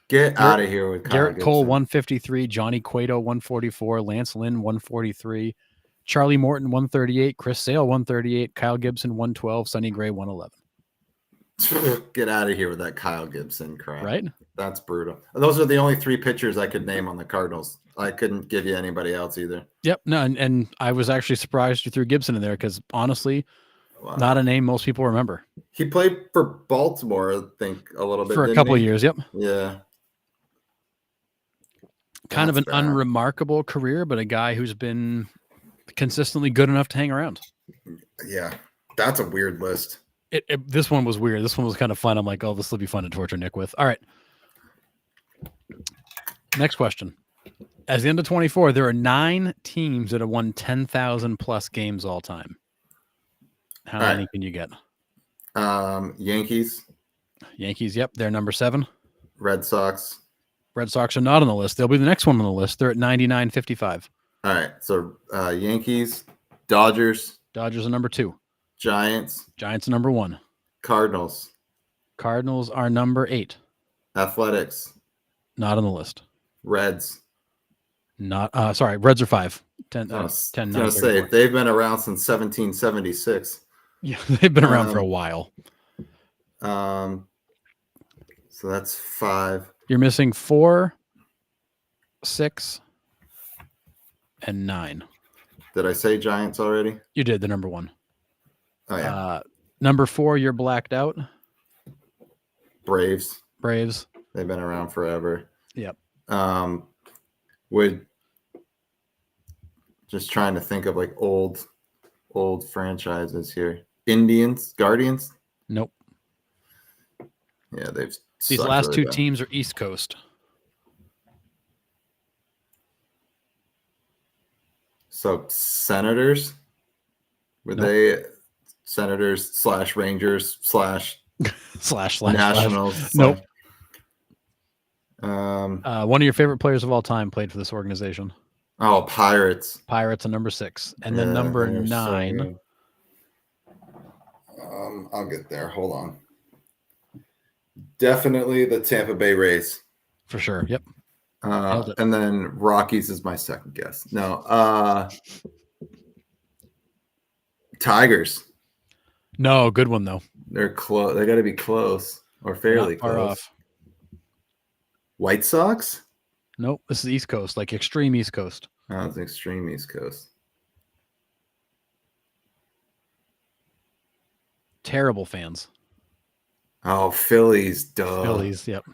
Get out of here with Kyle Garrett Gibson. Cole 153, Johnny Cueto 144, Lance Lynn 143, Charlie Morton 138, Chris Sale 138, Kyle Gibson 112, Sonny Gray 111. Get out of here with that Kyle Gibson crap. Right? That's brutal. Those are the only 3 pitchers I could name on the Cardinals. I couldn't give you anybody else either. Yep. No, and I was actually surprised you threw Gibson in there because honestly, not a name most people remember. He played for Baltimore, I think, a little bit. For a couple of years, yep. Yeah. Kind of an unremarkable career, but a guy who's been consistently good enough to hang around. Yeah. That's a weird list. This one was weird. This one was kind of fun. I'm like, oh, this will be fun to torture Nick with. All right. Next question. At the end of 24, there are 9 teams that have won 10,000 plus games all time. How many can you get? Yankees. Yankees, yep. They're number 7. Red Sox. Red Sox are not on the list. They'll be the next one on the list. They're at 99.55. All right. So Yankees, Dodgers. Dodgers are number 2. Giants. Giants are number 1. Cardinals. Cardinals are number 8. Athletics. Not on the list. Reds. Not Reds are 5. 10, I was 10 going to say, they've been around since 1776. Yeah, they've been around for a while. So that's 5. You're missing 4, 6, and 9. Did I say Giants already? You did, the number 1. Oh, yeah. Number 4, you're blacked out. Braves. They've been around forever. Yep. Would just trying to think of like old franchises here. Indians, Guardians. Nope. Yeah, these last 2 teams are East Coast. So Senators, they Senators / Rangers / Nationals. Nope. One of your favorite players of all time played for this organization. Oh, Pirates. Pirates are number 6, and then number 9. I'll get there. Hold on. Definitely the Tampa Bay Rays. For sure. Yep. Nailed it. And then Rockies is my second guess. No. Tigers. No, good one though. They're close. They got to be close or They're fairly not far close. off. White Sox? Nope, this is East Coast, like extreme East Coast. Oh, it's extreme East Coast. Terrible fans. Oh, Phillies, duh. Phillies, yep.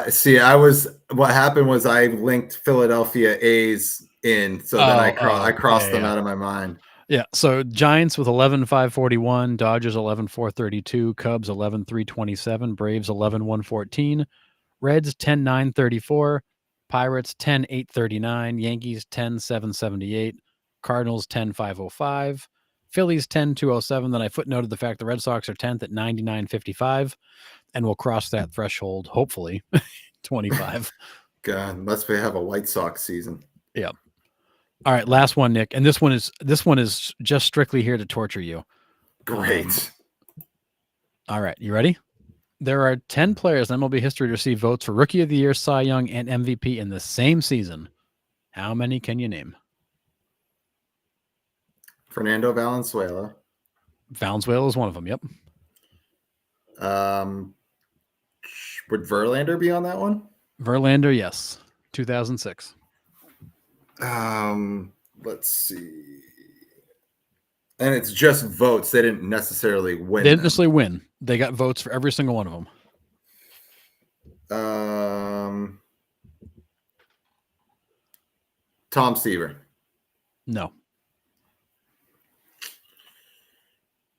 See, what happened was I linked Philadelphia A's in, so then I crossed them out of my mind. Yeah, so Giants with 11,541, Dodgers 11,432, Cubs 11,327, Braves 11,114, Reds 10,934, Pirates 10,839, Yankees 10,778, Cardinals 10,505, Phillies 10,207. Then I footnoted the fact the Red Sox are 10th at 99.55, and we'll cross that threshold, hopefully, 25. God, unless we have a White Sox season. Yeah. All right, last one, Nick, and this one is just strictly here to torture you. Great. All right, you ready? There are 10 players in MLB history to receive votes for Rookie of the Year, Cy Young, and MVP in the same season. How many can you name? Fernando Valenzuela. Valenzuela is one of them. Yep. Would Verlander be on that one? Verlander, yes. 2006. Let's see. And it's just votes. They didn't necessarily win. They didn't necessarily win. They got votes for every single one of them. Tom Seaver. No.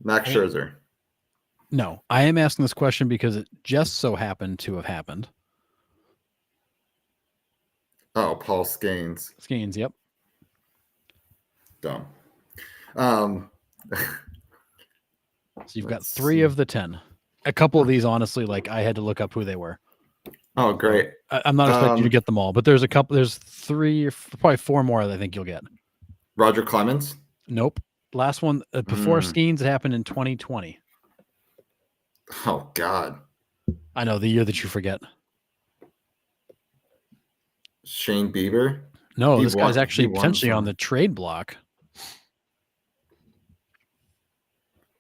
Max Scherzer. No. I am asking this question because it just so happened to have happened. Oh, Paul Skeens. Skeens, yep. Dumb. So you've got 3 of the 10. A couple of these, honestly, like I had to look up who they were. Oh, great. I'm not expecting you to get them all, but there's 3 or probably 4 more that I think you'll get. Roger Clemens? Nope. Last one before Skeens, it happened in 2020. Oh, God. I know, the year that you forget. Shane Bieber? No, this guy's actually potentially on the trade block.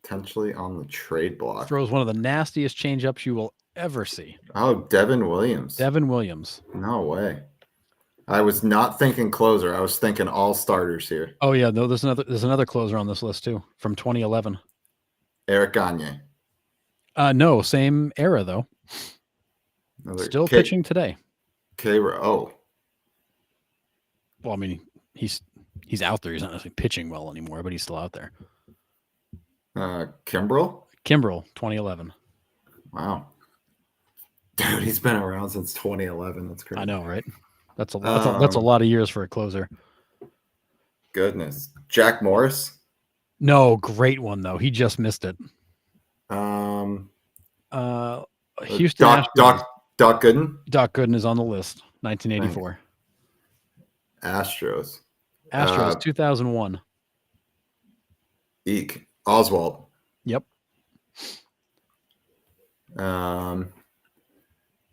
Potentially on the trade block. Throws one of the nastiest changeups you will ever see. Oh, Devin Williams. Devin Williams. No way. I was not thinking closer. I was thinking all starters here. Oh yeah, no, there's another closer on this list too from 2011. Eric Gagne. No, same era though. Still pitching today. Oh. Well, I mean, he's out there. He's not necessarily pitching well anymore, but he's still out there. Kimbrel? Kimbrel, 2011. Wow. Dude, he's been around since 2011. That's crazy. I know, right? That's a lot of years for a closer. Goodness. Jack Morris? No, great one though. He just missed it. Houston Doc Gooden? Doc Gooden is on the list. 1984. Astros. 2001. Eek. Oswald. Yep.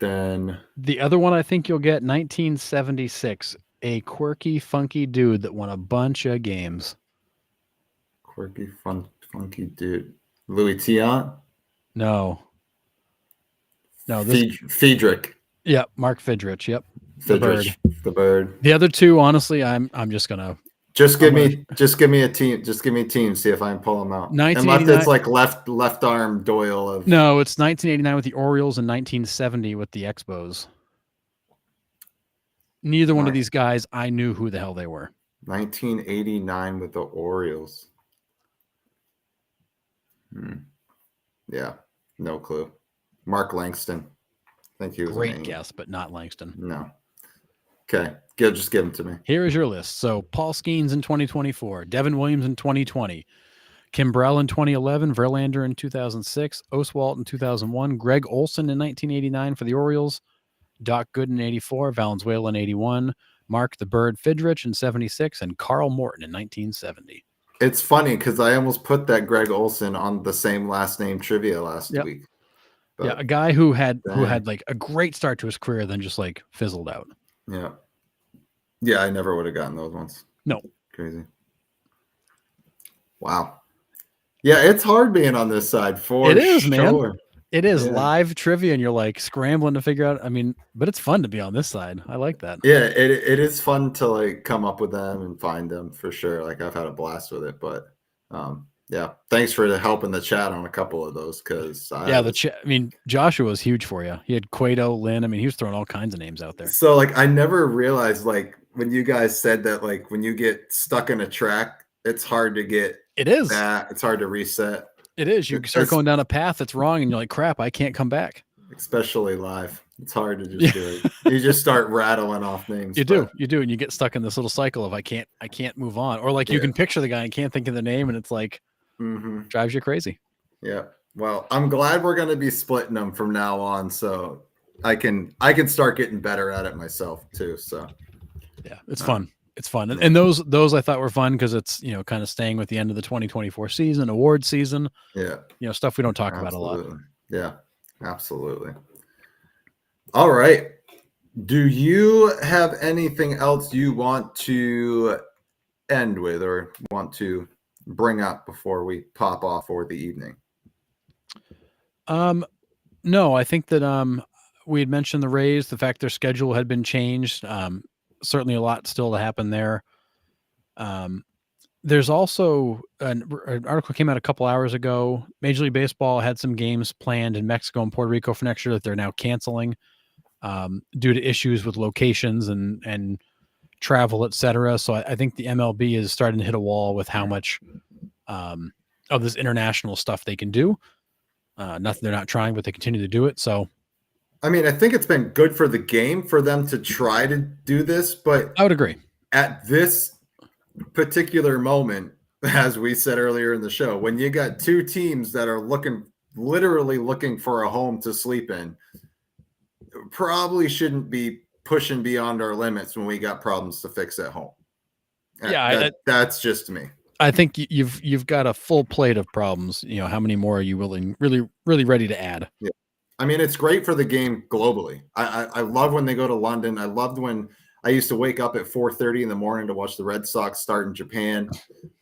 Then the other one I think you'll get 1976. A quirky, funky dude that won a bunch of games. Quirky, funky dude. Louis Tiant? No. Friedrich. Yep, Mark Fidrich. Yep. The bird. The other two, honestly, I'm just gonna give me a team. Just give me a team. See if I can pull them out. Unless it's like left arm Doyle of. No, it's 1989 with the Orioles and 1970 with the Expos. Neither one of these guys, I knew who the hell they were. 1989 with the Orioles. Yeah, no clue. Mark Langston. I think he was great guess, but not Langston. No. Okay, just give them to me. Here is your list. So Paul Skeens in 2024, Devin Williams in 2020, Kimbrel in 2011, Verlander in 2006, Oswalt in 2001, Greg Olson in 1989 for the Orioles, Doc Gooden in 84, Valenzuela in 81, Mark the Bird Fidrich in 76, and Carl Morton in 1970. It's funny because I almost put that Greg Olson on the same last name trivia last week. But, yeah, a guy who had like a great start to his career, then just like fizzled out. Yeah. Yeah, I never would have gotten those ones. No. Crazy. Wow. Yeah, it's hard being on this side for It is, man. sure. It is Yeah. live trivia, and you're like scrambling to figure out. I mean, but it's fun to be on this side. I like that. Yeah, it is fun to like come up with them and find them for sure. Like I've had a blast with it, but yeah, thanks for the help in the chat on a couple of those because Yeah, I mean, Joshua was huge for you. He had Cueto, Lynn. I mean, he was throwing all kinds of names out there. So like I never realized like when you guys said that like when you get stuck in a track, it's hard to get It is. that. It's hard to reset. It is. You start going down a path that's wrong, and you're like, "Crap, I can't come back." Especially live, it's hard to just do it. You just start rattling off names. You do, and you get stuck in this little cycle of I can't move on, or like you can picture the guy and can't think of the name, and it's like drives you crazy. Yeah. Well, I'm glad we're going to be splitting them from now on, so I can start getting better at it myself too. So yeah, it's fun. It's fun, and those I thought were fun because it's kind of staying with the end of the 2024 season, award season. Yeah, stuff we don't talk about a lot. Yeah, absolutely. All right. Do you have anything else you want to end with or want to bring up before we pop off for the evening? No, I think that we had mentioned the Rays, the fact their schedule had been changed. Certainly a lot still to happen there. There's also an article came out a couple hours ago. Major League Baseball had some games planned in Mexico and Puerto Rico for next year that they're now canceling due to issues with locations and travel, etc. So I think the MLB is starting to hit a wall with how much of this international stuff they can do. Nothing they're not trying, but they continue to do it. So, I mean, I think it's been good for the game for them to try to do this, but I would agree. At this particular moment, as we said earlier in the show, when you got two teams that are literally looking for a home to sleep in, probably shouldn't be pushing beyond our limits when we got problems to fix at home. Yeah, that's just me. I think you've got a full plate of problems. How many more are you really ready to add? Yeah. I mean, it's great for the game globally. I love when they go to London. I loved when I used to wake up at 4:30 in the morning to watch the Red Sox start in Japan.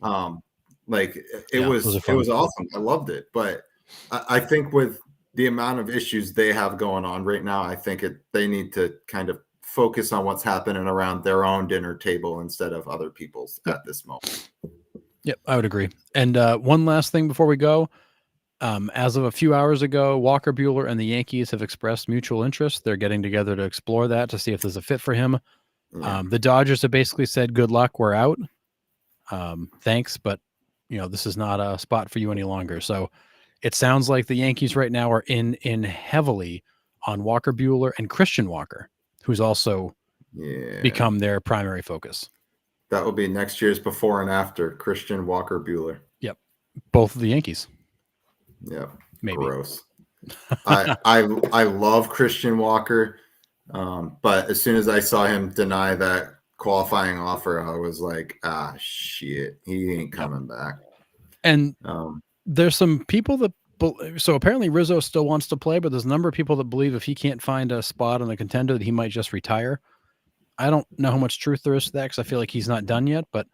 It was awesome. I loved it. But I think with the amount of issues they have going on right now, I think they need to kind of focus on what's happening around their own dinner table instead of other people's at this moment. Yep, I would agree. And one last thing before we go. As of a few hours ago, Walker Buehler and the Yankees have expressed mutual interest. They're getting together to explore that to see if there's a fit for him. Yeah. The Dodgers have basically said, good luck, we're out. Thanks, but this is not a spot for you any longer. So it sounds like the Yankees right now are in heavily on Walker Buehler and Christian Walker, who's also become their primary focus. That will be next year's before and after Christian Walker Buehler. Yep. Both of the Yankees. Yeah. Maybe. Gross. I love Christian Walker. But as soon as I saw him deny that qualifying offer, I was like, shit, he ain't coming back. And there's some people that so apparently Rizzo still wants to play, but there's a number of people that believe if he can't find a spot on the contender that he might just retire. I don't know how much truth there is to that because I feel like he's not done yet, but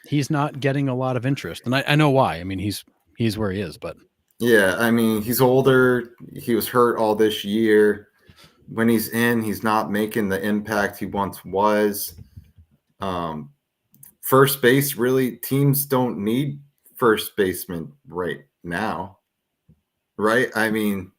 he's not getting a lot of interest. And I know why. I mean, he's where he is, but yeah, I mean, he's older. He was hurt all this year. When he's in, he's not making the impact he once was. First base, really, teams don't need first baseman right now, right? I mean,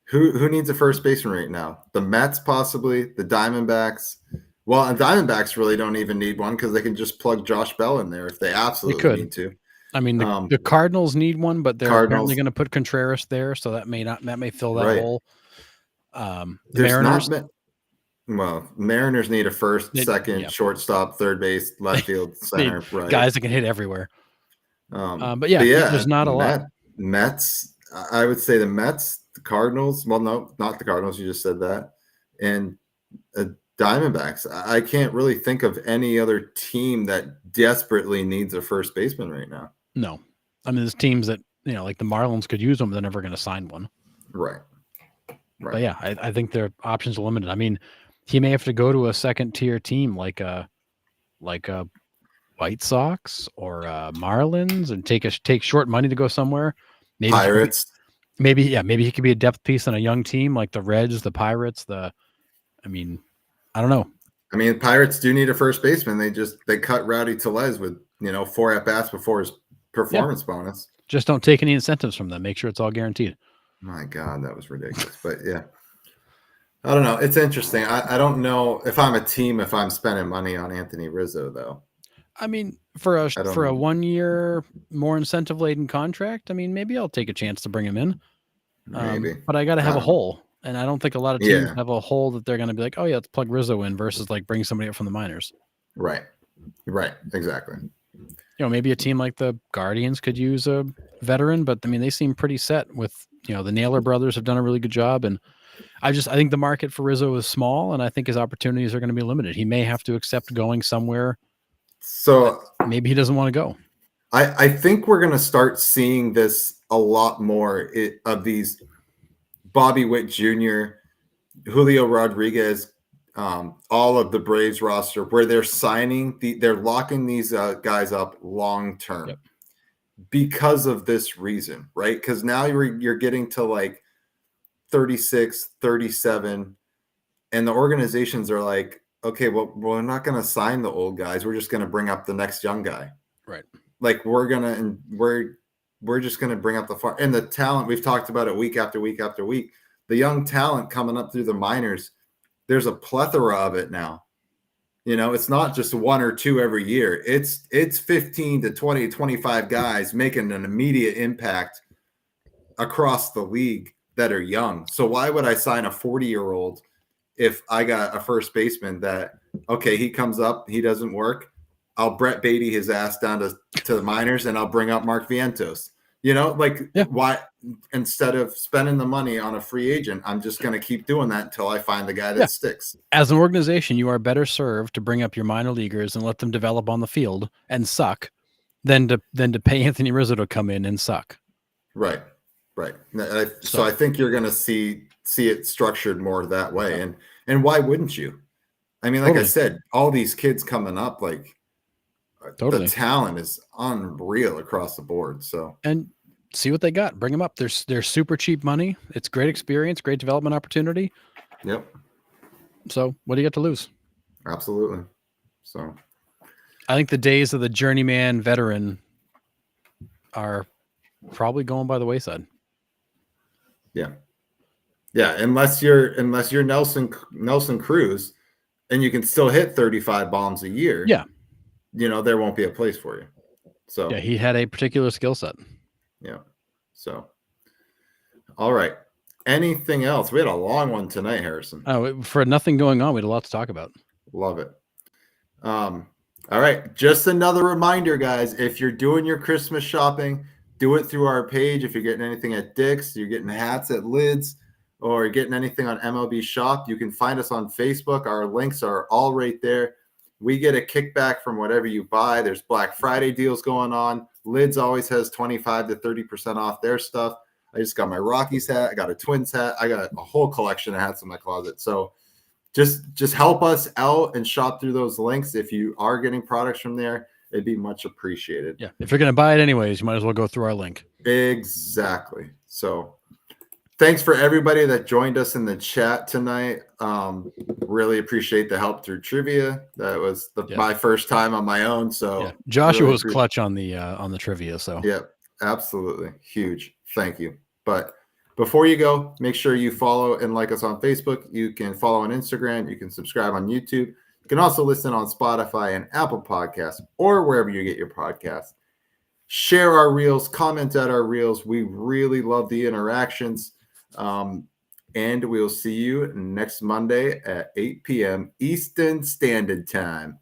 who needs a first baseman right now? The Mets, possibly. The Diamondbacks. Well, and Diamondbacks really don't even need one because they can just plug Josh Bell in there if they absolutely need to. I mean, the Cardinals need one, but they're apparently going to put Contreras there, so that may fill that hole. Mariners. Mariners need a first, second, shortstop, third base, left field, center, right? Guys that can hit everywhere. But there's not a lot. Mets, I would say the Mets, the Cardinals. Well, no, not the Cardinals. You just said that, and Diamondbacks. I can't really think of any other team that desperately needs a first baseman right now. No, I mean, there's teams that like the Marlins could use them. They're never going to sign one. Right. But yeah, I think their options are limited. I mean, he may have to go to a second tier team like a White Sox or Marlins and take short money to go somewhere. Maybe he could be, Pirates. maybe he could be a depth piece on a young team like the Reds, the Pirates, I mean, I don't know. I mean, Pirates do need a first baseman. They cut Rowdy Tellez with 4 at bats before his performance bonus. Just don't take any incentives from them. Make sure it's all guaranteed. My God, that was ridiculous. But yeah, I don't know. It's interesting. I don't know if I'm a team if I'm spending money on Anthony Rizzo though. I mean, for a 1 year more incentive laden contract, I mean, maybe I'll take a chance to bring him in. Maybe, but I got to have a hole, and I don't think a lot of teams have a hole that they're going to be like, oh yeah, let's plug Rizzo in versus like bring somebody up from the minors. Right, exactly. Maybe a team like the Guardians could use a veteran, but I mean, they seem pretty set with the Naylor brothers have done a really good job, and I think the market for Rizzo is small, and I think his opportunities are going to be limited. He may have to accept going somewhere. So maybe he doesn't want to go. I think we're going to start seeing this a lot more of these Bobby Witt Jr., Julio Rodriguez, all of the Braves roster, where they're they're locking these guys up long term because of this reason, right? Because now you're getting to like 36, 37, and the organizations are like, okay, well, we're not going to sign the old guys. We're just going to bring up the next young guy. Right. Like we're just going to bring up the far and the talent. We've talked about it week after week after week. The young talent coming up through the minors, there's a plethora of it now. It's not just 1 or 2 every year. It's 15 to 20, 25 guys making an immediate impact across the league that are young. So why would I sign a 40-year-old if I got a first baseman that, okay, he comes up, he doesn't work, I'll Brett Beatty his ass down to the minors and I'll bring up Mark Vientos. Why instead of spending the money on a free agent, I'm just going to keep doing that until I find the guy that sticks. As an organization, you are better served to bring up your minor leaguers and let them develop on the field and suck than to pay Anthony Rizzo to come in and suck. Right. So I think you're going to see it structured more that way. And why wouldn't you? I mean, like I said, all these kids coming up, like the talent is unreal across the board. So and see what they got. Bring them up. They're super cheap money. It's great experience, great development opportunity. Yep. So what do you got to lose? Absolutely. So I think the days of the journeyman veteran are probably going by the wayside. Yeah, unless you're Nelson Cruz and you can still hit 35 bombs a year. Yeah. There won't be a place for you. So yeah, he had a particular skill set. Yeah. So all right. Anything else? We had a long one tonight, Harrison. Oh, for nothing going on, we had a lot to talk about. Love it. All right. Just another reminder, guys, if you're doing your Christmas shopping, do it through our page. If you're getting anything at Dick's, you're getting hats at Lids, or getting anything on MLB Shop, you can find us on Facebook. Our links are all right there. We get a kickback from whatever you buy. There's Black Friday deals going on. Lids always has 25 to 30% off their stuff. I just got my Rockies hat. I got a Twins hat. I got a whole collection of hats in my closet. So just help us out and shop through those links. If you are getting products from there, it'd be much appreciated. Yeah. If you're going to buy it anyways, you might as well go through our link. Exactly. So thanks for everybody that joined us in the chat tonight. Really appreciate the help through trivia. That was my first time on my own. So Joshua really was clutch on the trivia. So absolutely huge. Thank you. But before you go, make sure you follow and like us on Facebook. You can follow on Instagram. You can subscribe on YouTube. You can also listen on Spotify and Apple Podcasts or wherever you get your podcasts. Share our reels, comment at our reels. We really love the interactions. And we'll see you next Monday at 8 p.m. Eastern Standard Time.